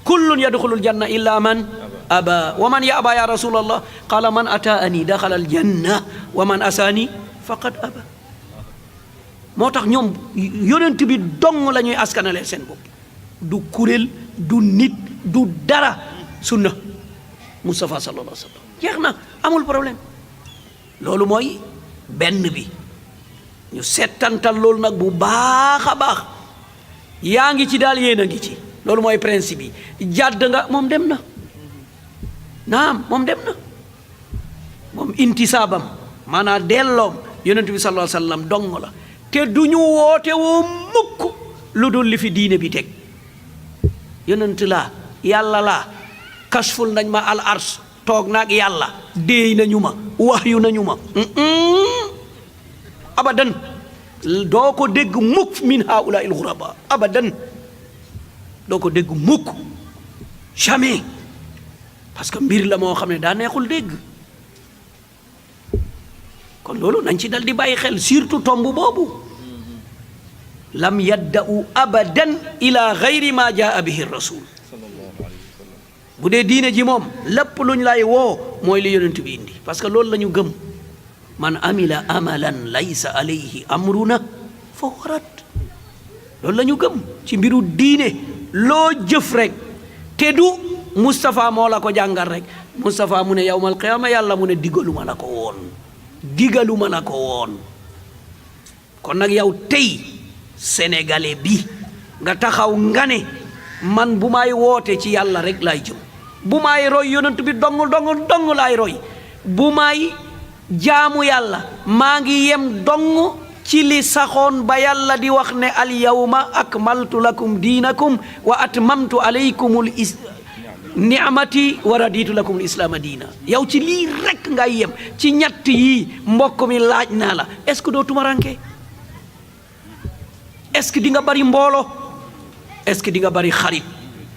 kullun yadxulul janna illa man aba wa man yaba ya rasulallah qala man ataani daxala aljanna wa man asaani faqad aba moo tax ñoom yonent bi dong la ñuy askanale seen bopp du kuréel du nit du dara sunna Mustafa sallallahu alayhi wa sallam jeex na amul problème loolu mooy benn bi ñu settantal loolu nag bu baax a baax yaa ngi ci daal yéen a ngi ci loolu mooy principe yi jàdd nga moom dem na naam moom dem na moom intisaabam maanaam delloom yonent bi sallallahu alayhi wa sallam dong la te du ñu woote woo mukk lu dul li fi diine bi teg yonent laa yàlla laa kasful nañ ma al ars toog naag yàlla déey nañu ma waxyu nañu ma abadan doo ko dégg mukk min haula il ghuraba abadan doo ko dégg mukk jamais parce que mbir la moo xam ne daa neexul dégg kon loolu nañ ci dal di bàyyi xel surtout tomb boobu lam yadda'u abadan ila gayri ma jaa bihi rasul bu dee diine ji moom lépp luñ lay woo mooy li yonent bi indi parce que loolu la ñu gëm man amila amalan laysa alayhi amruna fa warat loolu la ñu gëm ci mbiru diine loo jëf rek te du Moustapha moo la ko jàngal rek Moustapha mu ne yawmal qiyaama yàlla mu ne digaluma la ko woon digaluma la ko woon kon nag yow tey sénégalais bi nga taxaw nga ne man bu may woote ci yàlla rek laay jëm bu may roy yonent bi dong laay roy bu may jaamu yàlla maa ngi yem dong ci li saxoon ba yàlla di wax ne al yawma akmaltu lakum diinakum wa atmamtu alaykumul ni'mati wa raditu lakum al islaama diina yow ci lii rek ngay yem ci ñett yii mbokk mi laaj naa la est-ce que doo tumaranke est-ce que di nga bari mboolo est-ce que di nga bari xarit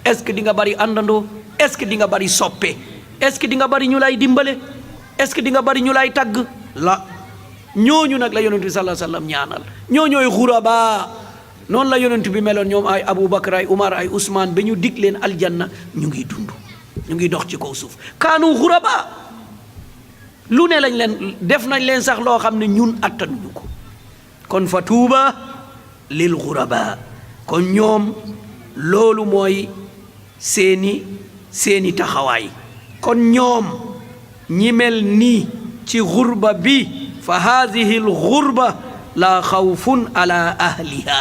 est-ce que di nga bari àndandoo est-ce que di nga bari soppe est-ce que di nga bari ñu lay dimbale est-ce que di nga bari ñu lay tagg la ñooñu nag la yonent bi sallallahu alayhi wa sallam ñaanal ñooñooy xuraba noonu la yonent bi meloon ñoom ay Aboubacar ay Umar ay Ousmane ba ñu dig leen aljanna ñu ngi dund ñu ngi dox ci kaw suuf kaanu xuraba lu ne lañ leen def nañ leen sax loo xam ne ñun attanuñu ko kon fa tuuba lil xuraba kon ñoom loolu mooy seeni taxawaay kon ñoom ñi mel nii ci xurba bi fa haadihi l xurba laa xawfun ala ahliha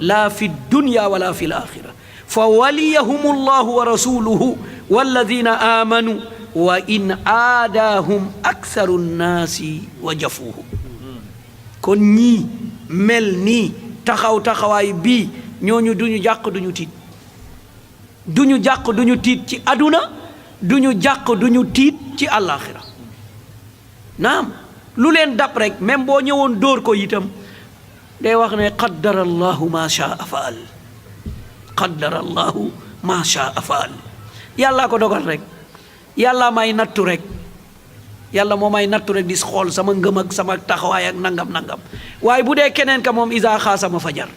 laa fi dunya wala fi l axira fa waliyahum allahu wa rasuluhu walladina amanu wa in aadaahum aktharu nnaasi wa jafuuhu kon ñii mel nii taxawaay bii ñooñu duñu jàq duñu tiit duñu jàq duñu tiit ci aduna duñu jàq duñu tiit ci àllaaxira naam lu leen dab rek même boo ñëwoon dóor ko itam day wax ne qaddara allahu ma shaa faal qaddara allahu ma shaa faal yàllaa ko dogal rek yàlla may nattu rek yàlla moo may nattu rek di xool sama ngëm ak sama taxawaay ak nangam waaye bu dee keneen ka moom isa xaasama fajar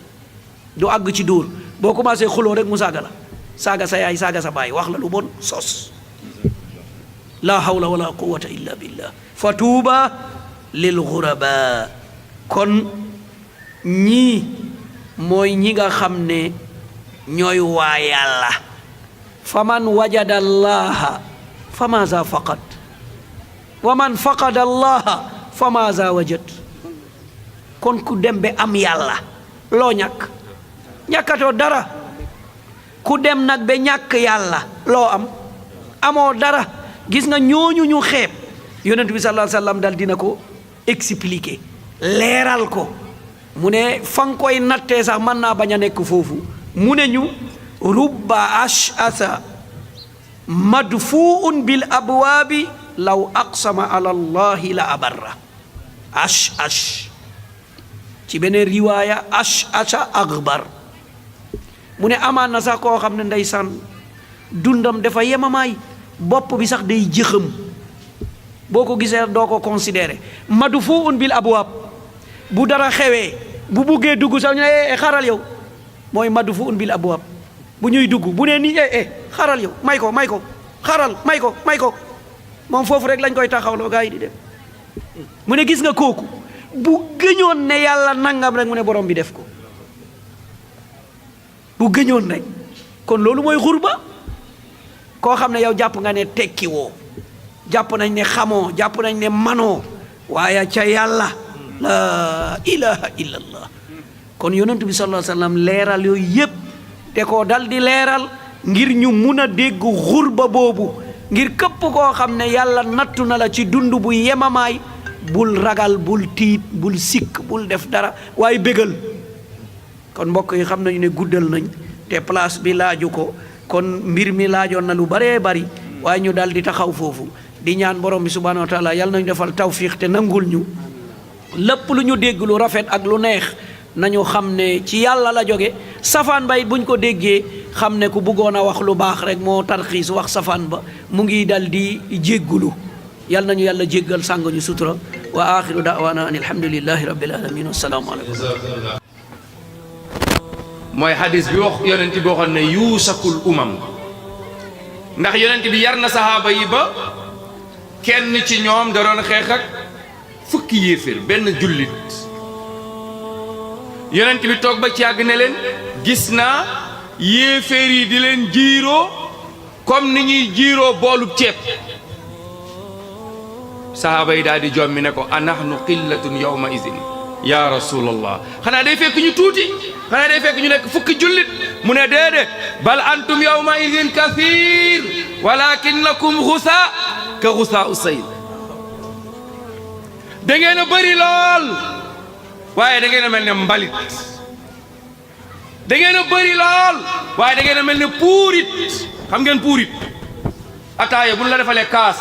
du àgg ci dóor boo commencé xuloo rek mu saaga la saaga sa yaay saaga sa baay wax la lu bon sos la hawla wala quwwata illa billah fa tuuba lil ghuraba kon ñii mooy ñi nga xam ne ñooy waa yàlla fa man wajada allaha fa maza faqad wa man faqada allaha fa maza wajad kon ku dem be am yàlla loo ñàkkatoo dara ku dem nag be ñàkk yàlla loo am amoo dara gis nga ñooñu ñu xeeb yonent bi sallallahu alayhi wa sallam dal dina ko expliquer leeral ko mu ne fa nga koy nattee sax mën naa bañ a nekk foofu mu ne ñu rubba ash'asa madfuun bil abwaabi law aqsama ala allahi la abarra ash ci beneen riwaaya ash'asa akbar mu ne amaan na sax koo xam ne ndeysaan dundam dafa yemamaay bopp bi sax day jëxëm boo ko gisee doo ko considéré madfuun bil abwaab bu dara xewee bu buggee dugg sax ñu ne xaral yow mooy madfuun bil abwaab bu ñuy dugg bu nee nii xaral yow may ko xaral may ko moom foofu rek lañ koy taxawloo gaa yi di dem mu ne gis nga kooku bu gëñoon ne yàlla nangam rek mu ne borom bi def ko, bu gëñoon rek. kon loolu mooy xurba. koo xam ne yow jàpp nga ne tekki woo, jàpp nañ ne xamoo, jàpp nañ ne manoo, waaye ca yàlla la ilaha illallah. kon yonent bi sallallahu alayhi wa sallam leeral yooyu yépp te koo dal di leeral ngir ñu mun a dégg xurba boobu, ngir képp koo xam ne yàlla nattu na la ci dund bu yemamaay, bul ragal, bul tiit, bul sikk, bul def dara, waaye bégal. kon mbokk yi xam nañu ne guddal nañ te place bi laaju ko, kon mbir mi laajoon na lu baree bari, waaye ñu dal di taxaw foofu di ñaan borom bi subhanahu wa taala yàlla nañu defal tawfiq te nangul ñu lépp lu ñu dégg lu rafet ak lu neex nañu xam ne ci yàlla la jóge. safaan ba it buñ ko déggee xam ne ku bëggoon a wax lu baax rek moo tarxiis wax safaan ba, mu ngi dal di jéggulu. yàlla nañu yàlla jéggal sàng ñu sutura. wa axiru da'wana an alhamdulillahi rabbil alamin. wassalaamu aleykum. mooy hadis bi wax yonent bi waxoon ne yuusakul umam, ndax yonent bi yar na sahaaba yi ba kenn ci ñoom da doon xeex ak fukki yéeféer benn jullit. yonent bi toog ba ci yàgg ne leen gis naa yéeféer yi di leen jiiroo comme ni ñuy jiiroo boolub ceeb. sahaaba yi daal di jommi ne ko anahnu qillatun yawma izin ya rasulallah, xanaa day fekk ñu tuuti, xanaa day fekk ñu nekk fukki jullit. mu ne déedéet, bal antum yawma idin kathir walakinnakum xusa ka xusa usayl. da ngeen a bëri lool waaye da ngeen a mel ne mbalit. da ngeen a bëri lool waaye da ngeen a mel ne puurit. xam ngeen puurit? ataaya bu ñu la defalee kaas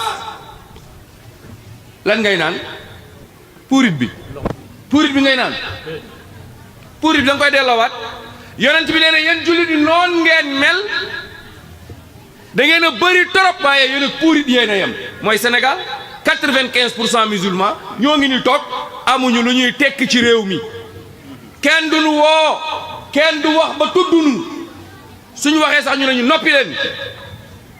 lan ngay naan? puurit bi ngay naan. puurit bi da nga koy delloowaat. yonent bi nee na yéen jullit yi noon ngeen mel, da ngeen a bëri torop waaye yéen ak puurit yéen a yem. mooy Sénégal 95% musulman ñoo ngi ni toog amuñu lu ñuy tekk ci réew mi. kenn du nu woo, kenn du wax ba tuddunu, suñu waxee sax ñu ne ñu noppi leen.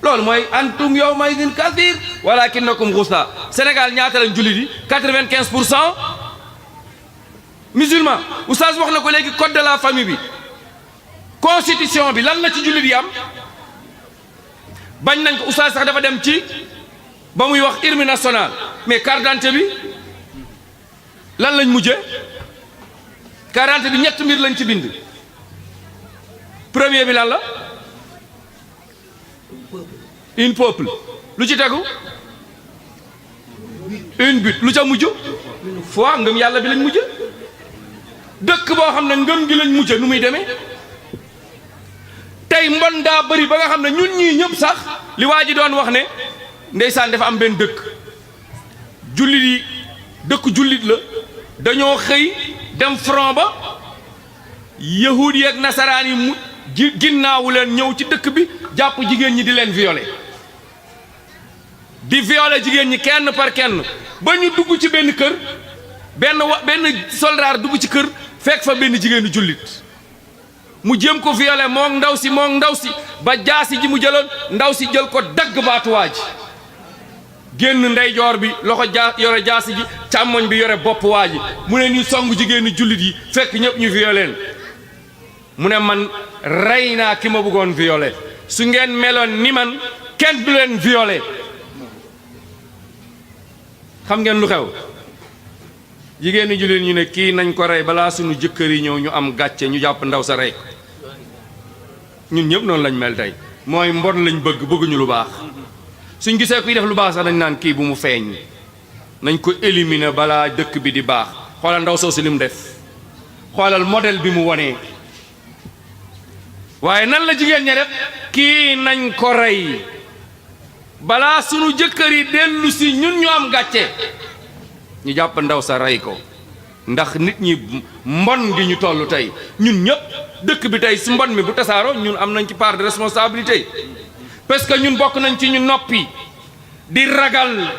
loolu mooy antum yawma idin kathir walakinnakum xusa. Sénégal ñaata lañ jullit yi? 95% musulman. oustaz wax na ko léegi code de la famille bi, constitution bi lan la ci jullit yi am? bañ nañ ko. oustaz sax dafa dem ci ba muy wax hymne national, mais carte d'identité bi lan lañ mujje? carte d'identité bi ñett mbir lañ ci bind. premier bi lan la? un peuple. lu ci tegu? une but. lu ca mujj? foi. ngëm yàlla bi lañ mujj. dëkk boo xam ne ngëm gi lañ mujj nu muy demee? tey mbon daa bëri ba nga xam ne ñun ñii ñëpp sax li waa ji doon wax ne ndeysaan dafa am benn dëkk jullit yi, dëkk jullit la, dañoo xëy dem front ba, yahuud yi ak nasaraan yi mu ginnaawu leen ñëw ci dëkk bi jàpp jigéen ñi di leen violer, di violer jigéen ñi kenn par kenn ba ñu dugg ci benn kër, benn soldaar dugg ci kër fekk fa benn jigéenu jullit, mu jéem ko violer moom ndaw si ba jaasi ji mu jëloon ndaw si jël ko dagg baatuwaa ji, génn ndeyjoor bi loxo yore jaasi ji, càmmoñ bi yore bopp waa ji. mu ne ñu song jigéenu jullit yi fekk ñëpp ñu violer. mu ne man rey naa ki ma bëggoon violer, su ngeen meloon ni man kenn du leen violer. xam ngeen lu xew? jigéenu jullit ñu ne kii nañ ko rey balaa suñu jëkkër yi ñëw ñu am gàcce, ñu jàpp ndaw sa rey ko. ñun ñëpp noonu lañ mel tey, mooy mbon lañ bëgguñu lu baax. suñ gisee kuy def lu baax sax dañ naan kii bu mu feeñ, nañ ko éliminer balaa dëkk bi di baax. xoolal ndaw soosu li mu def, xoolal modèle bi mu wonee. waaye nan la jigéen ña def? kii nañ ko rey balaa sunu jëkkër yi dellu si ñun ñu am gàcce, ñu jàpp ndaw sa rey ko. ndax nit ñi mbon gi ñu toll tey, ñun ñëpp dëkk bi tey si mbon mi bu tasaaroo ñun am nañ ci part de responsabilité, parce que ñun bokk nañ ci ñu noppi di ragal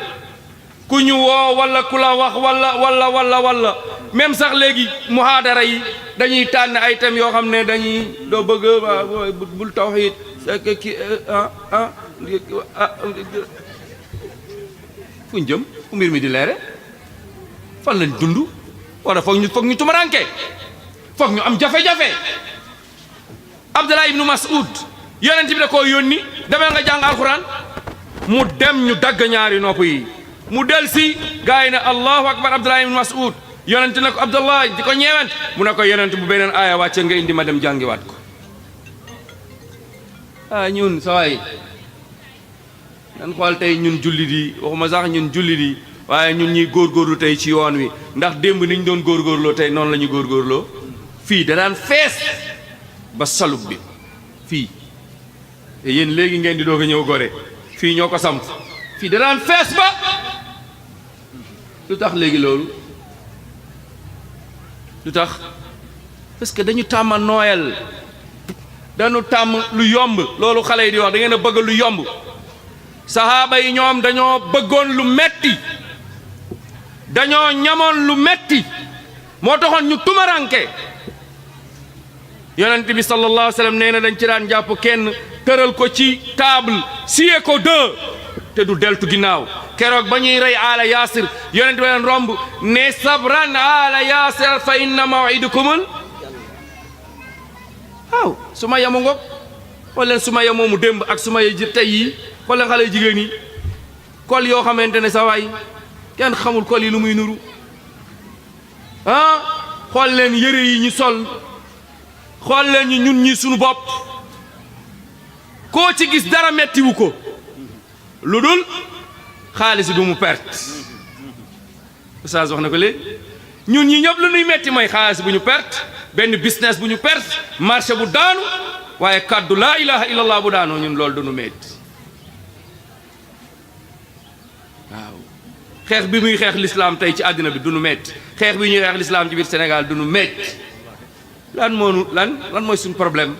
ku ñu woo wala ku la wax wala même sax léegi muhaadara yi dañuy tànn ay thèmes yoo xam ne dañuy doo bëgg bul tawxiid fu ñu jëm fu mbir mi di leere fan lañ dund wala foog ñu tumaranke foog ñu am jafe-jafe. Abdullah ibnu Mas'ud yonent bi da koo yónni demee nga jàng alquran mu dem ñu dagg ñaari nopp yi mu del si gaa yi ne allahu akbar Abdullah ibnu Mas'ud yonent na ko Abdullah di ko ñeewent mu ne ko yonent bu beneen aaya wàcce nga indi ma dem jàngiwaat ko. ñun sawaay nan xool tey ñun jullit yi waxuma sax ñun jullit yi waaye ñun ñuy góorgóorlu tey ci yoon wi ndax démb niñ doon góorgóorloo tey noonu la ñu góorgóorloo. fii da daan fees ba salub bi fii te yéen léegi ngeen di doog a ñëw Gorée fii ñoo ko samp fii da daan fees ba lu tax léegi loolu lu tax parce que dañu tàmm nooyal dañu tàmm lu yomb loolu xale yi di wax da ngeen a bëgg lu yomb sahaaba yi ñoom dañoo bëggoon lu metti dañoo ñamoon lu metti moo taxoon ñu tumaranke yonent bi sallallahu alayhi wa sallam nee na dañ ci daan jàpp kenn tëral ko ci table siyee ko deux te du deltu ginnaaw keroog ba ñuy rey aala yaasir yonent bi leen romb ne sabran aala yaasir fa inna maw'idukumul waaw su ma yamu ngoog xool leen su ma yamoo mu démb ak su ma tey yi xool leen xale jigéen yi kol yoo xamante ne sa waay kenn xamul kol yi lu muy nuru xool leen yëre yi ñu sol xool leen ñu ñun ñi suñu bopp koo ci gis dara mettiwu ko lu dul xaalis du mu perte oustaz wax na ko léegi ñun ñi ñëpp lu nuy metti mooy xaalis bu ñu perte benn business bu ñu perte marché bu daanu waaye kaddu laa ilaha illallah bu daanoo ñun loolu du nu metti waaw xeex bi muy xeex l'islam tey ci àddina bi du nu metti xeex bi ñuy xeex l'islam ci biir Sénégal du nu metti lan mooy suñu problème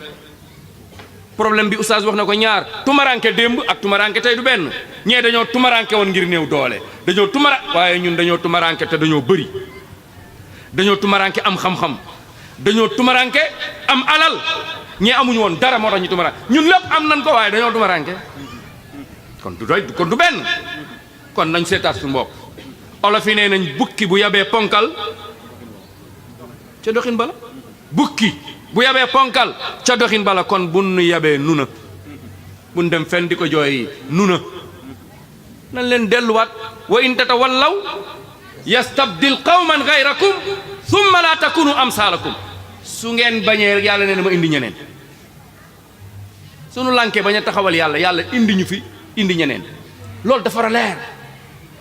bi oustaz wax na ko ñaar tumaranke démb ak tumaranke tey du benn ñee dañoo tumaranke woon ngir néew doole dañoo waaye ñun dañoo tumaranke te dañoo bëri dañoo tumaranke am xam-xam dañoo tumaranke am alal ñee amuñu woon dara moo tax ñu tumaranke ñun lépp am nañ ko waaye dañoo tumaranke kon du benn kon nañ seetaat suñu bopp olof yi nee nañ bukki bu yabee ponkal ca doxin bala bukki bu yabee ponkal ca doxin bala kon bu nu yabee nuna bun dem fenn di ko jooy nuna nan leen delluwaat wa in tatawallaw yastabdil qawman ghayrakum thumma la takunu amsalakum su ngeen bañee yàlla nee na ma indi ñeneen sunu lànkee bañ a taxawal yàlla indi ñu fi indi ñeneen loolu dafa war a leer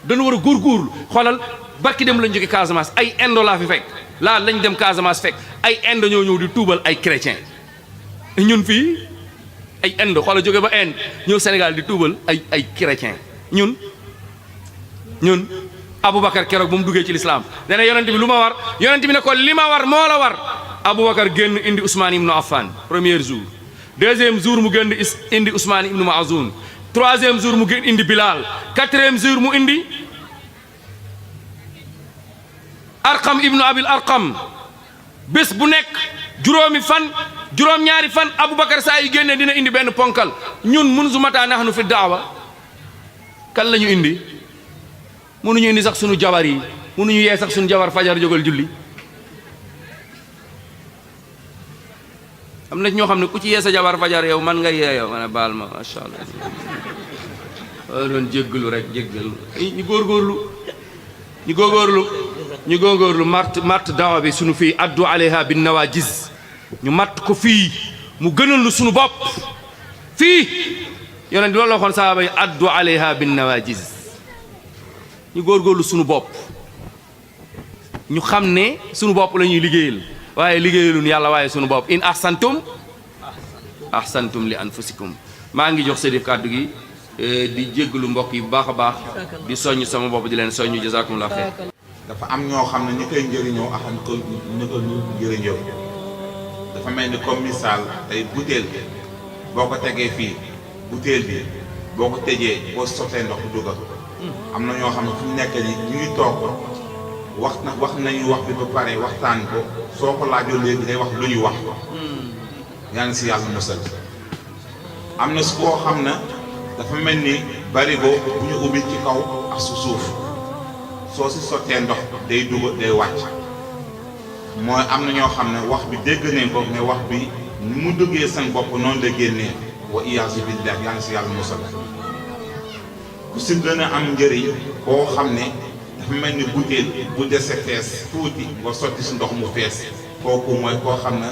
dañu war a góorgóorlu xoolal barki dem lañ jóge Casamance ay indo laa fi fekk laa lañ dem Casamance fekk ay indo ñoo ñëw di tuubal ay chrétien ñun fii ay indo xoolal jóge ba Inde ñëw Sénégal di tuubal ay chrétien ñun Aboubacar keroog bu mu duggee ci lislaam dana yonent bi lu ma war yonent bi ne ko li ma war moo la war Aboubacar génn indi Ousmane ibnu Affan premier jour deuxième jour mu génn indi Ousmane ibnu Maazun troisième jour mu génn indi Bilal quatrième jour mu indi Arqam ibnu Abil Arqam bés bu nekk juróom-ñaari fan Aboubacar saa yu génne dina indi benn ponkal ñun mun su mataa nahnu fi daawa kan la ñu indi mënuñu indi sax sunu jabar yi mënuñu yee sax sunu jabar fajar jógal julli am na ñoo xam ne ku ci yee sa jabar fajar yow man nga yee yow ma ne baal ma macha allah doon jéggalu rek jéggalu ñu góorgóorlu matt daawa bi sunu fii addu alayha bin nawajis ñu matt ko fii mu gënal lu sunu bopp fii yonent loolu la waxoon sahaaba yi addu alayha bin nawajis ñu góorgóorlu sunu bopp ñu xam ne sunu bopp la ñuy liggéeyal waaye liggéeyalun yàlla waaye sunu bopp in ahsantum li anfusikum maa ngi jox Serif kàddu gi di jéggalu mbokk yi bu baax a baax di soññ sama bopp di leen soññ jazakumullah xeer dafa am ñoo xam ne ñu koy njëriñoo ak ñu ko njëriñoo dafa mel ni comme misaal tey butéel boo ko tegee fii butéel bi boo ko tëjee boo sottee ndox du dugal am na ñoo xam ne fu mu nekk ni ñu ngi toog wax nañu wax bi ba pare waxtaan ko soo ko laajoo léegi day wax lu ñu wax yaa ngi si yàlla musal am na su koo xam ne dafa mel ni barigo bu ñu ubbi ci kaw ak su suuf soo si sottee ndox day dugg day wàcc mooy am na ñoo xam ne wax bi dégg nañ ko mais wax bi ni mu duggee seen bopp noonu la génnee wa iyaasu billah yàlla si yàlla musal ku si gën a am njëriñ koo xam ne dafa mel ni butéel bu dese fees tuuti nga sotti si ndox mu fees kooku mooy koo xam ne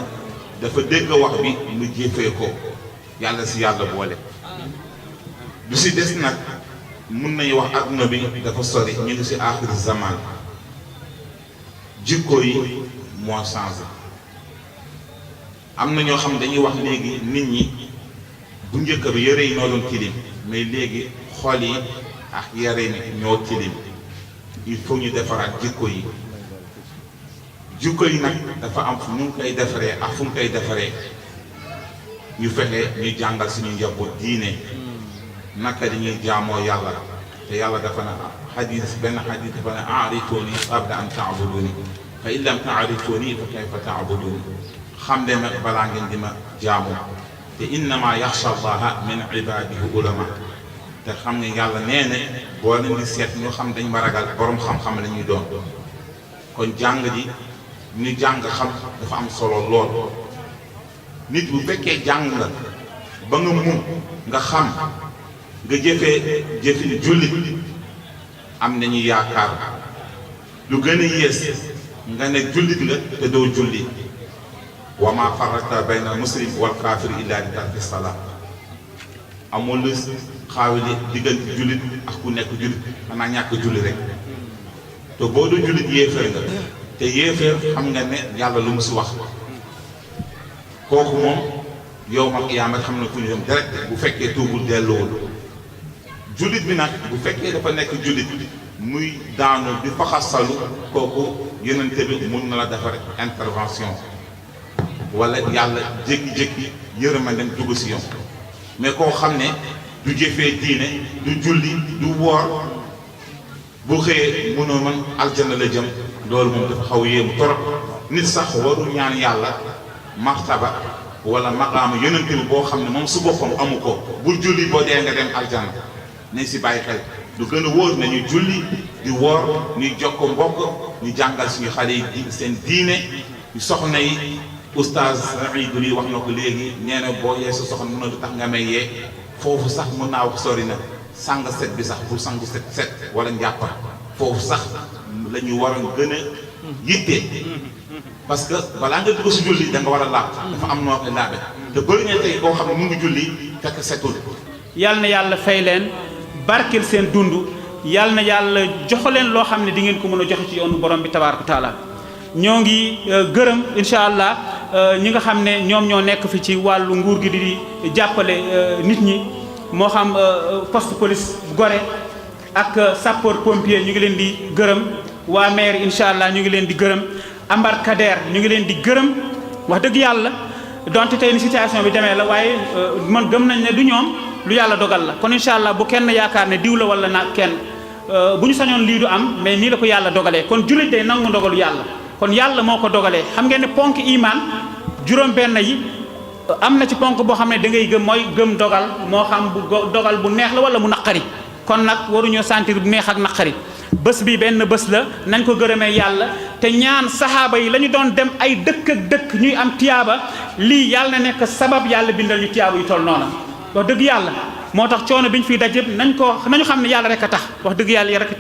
dafa dégg wax bi mu jëfee ko yàlla si yàlla boole. du si des nag mun nañu wax adduna bi dafa sori ñu ngi si aaxir zaman jikko yi moo changé. am na ñoo xam ne dañuy wax léegi nit ñi bu njëkk bi yére yi noo doon tilim mais léegi xol yi ak yére yi ñoo tilim. il faut ñu defaraat jikko yi jikko yi nag dafa am fu mu koy defaree ak fu mu koy defaree ñu fexe ñu jàngal suñu njaboot diine naka dañuy jaamoo yàlla te yàlla dafa na xadis benn xadis dafa ne aarifuni qabla an taabuduni fa in lam taarifuni fa kayfa taabuduni xam leen nag balaa ngeen di ma jaamu te innama yaxsha allaha min ibadihi ulama te xam nga yàlla nee na boo leen di seet ñu xam dañ ma ragal borom xam-xam la ñuy doon kon jàng ji ñu jàng xam dafa am solo lool nit bu fekkee jàng nga ba nga mun nga xam nga jëfi jullit am nañu yaakaar lu gën a yées nga ne jullit nga te doo julli wa ma farraqta bayna muslim wal kaafir illa bi tarki salaat amul lu xaawile diggante jullit ak ku nekk jullit xanaa ñàkk julli rek te boo du jullit yéeféer nga te yéeféer xam nga ne yàlla lu mu si wax kooku moom yow ma qiyaama xam na fu ñu dem direct bu fekkee tuubul delluwul jullit bi nag bu fekkee dafa nekk jullit muy daanu di faxasalu kooku yenente bi mun na la defar intervention wala yàlla jékki-jékki yërmandem dugg si yow mais koo xam ne du jëfee diine du julli du woor bu xëyee mënoo man aljana la jëm loolu moom dafa xaw yéemu torop nit sax warul ñaan yàlla martaba wala maqaama yonent bi boo xam ne moom su boppam amu ko bul julli boo dee nga dem aljana nañ si bàyyi xel lu gën a wóor nañu julli di woor ñuy jokko mbokk ñu jàngal suñu xale yi seen diine ñu soxna yi oustaz Saïdou yi wax na ko léegi nee na boo yee sa soxna mën na lu tax nga may yee foofu sax mën naa wax sori na sang set bi sax pour sangu set wala njàppa foofu sax la ñu war a gën a yitte parce que balaa nga dugg si julli da nga war a laab dafa am noo koy laabe te bëri na tey koo xam ne mu ngi julli fekk setul. yal na yàlla fay leen barkeel seen dund yal na yàlla jox leen loo xam ne di ngeen ko mën a joxe ci yoonu borom bi tabaaraka taala ñoo ngi gërëm incha allah ñi nga xam ne ñoom ñoo nekk fi ci wàllu nguur gi di jàppale nit ñi moo xam poste police Gorée ak sapeur pompier ñu ngi leen di gërëm waa maire incha allah ñu ngi leen di gërëm embarcadère ñu ngi leen di gërëm wax dëgg yàlla donte tey ni situation bi demee la waaye man gëm nañ ne du ñoom lu yàlla dogal la kon incha allah bu kenn yaakaar ne diw la wala naag kenn bu ñu sañoon lii du am mais nii la ko yàlla dogalee kon jullit day nangu ndogalu yàlla kon yàlla moo ko dogalee xam ngeen ne ponk iman juróom-benn yi am na ci ponk boo xam ne da ngay gëm mooy gëm dogal moo xam bu dogal bu neex la wala mu naqari kon nag waruñoo sentir bu neex ak naqari bés bi benn bés la nañ ko gërëmee yàlla te ñaan saxaaba yi la ñu doon dem ay dëkk ak dëkk ñuy am tiyaaba lii yàlla na nekk sabab yàlla bindal ñu tiyaaba yu toll noonu wax dëgg yàlla moo tax coono bi ñu fiy daj yëpp nañu xam ne yàlla rek a tax wax dëgg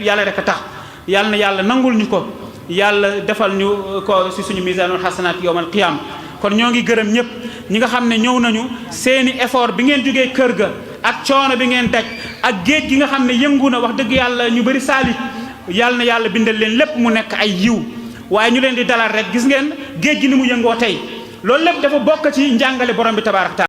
yàlla rek a tax yàlla na yàlla nangul ñu ko yàlla defal ñu ko si suñu misaanul xasanaat yowmal qiyaam kon ñoo ngi gërëm ñëpp ñi nga xam ne ñëw nañu seeni effort bi ngeen jógee kër ga ak coono bi ngeen daj ak géej gi nga xam ne yëngu na wax dëgg yàlla ñu bëri saalit yàlla na yàlla bindal leen lépp mu nekk ay yiw waaye ñu leen di dalal rek gis ngeen géej gi ni mu yëngoo tey loolu lépp dafa bokk ci njàngale borom bi tabaaraka taala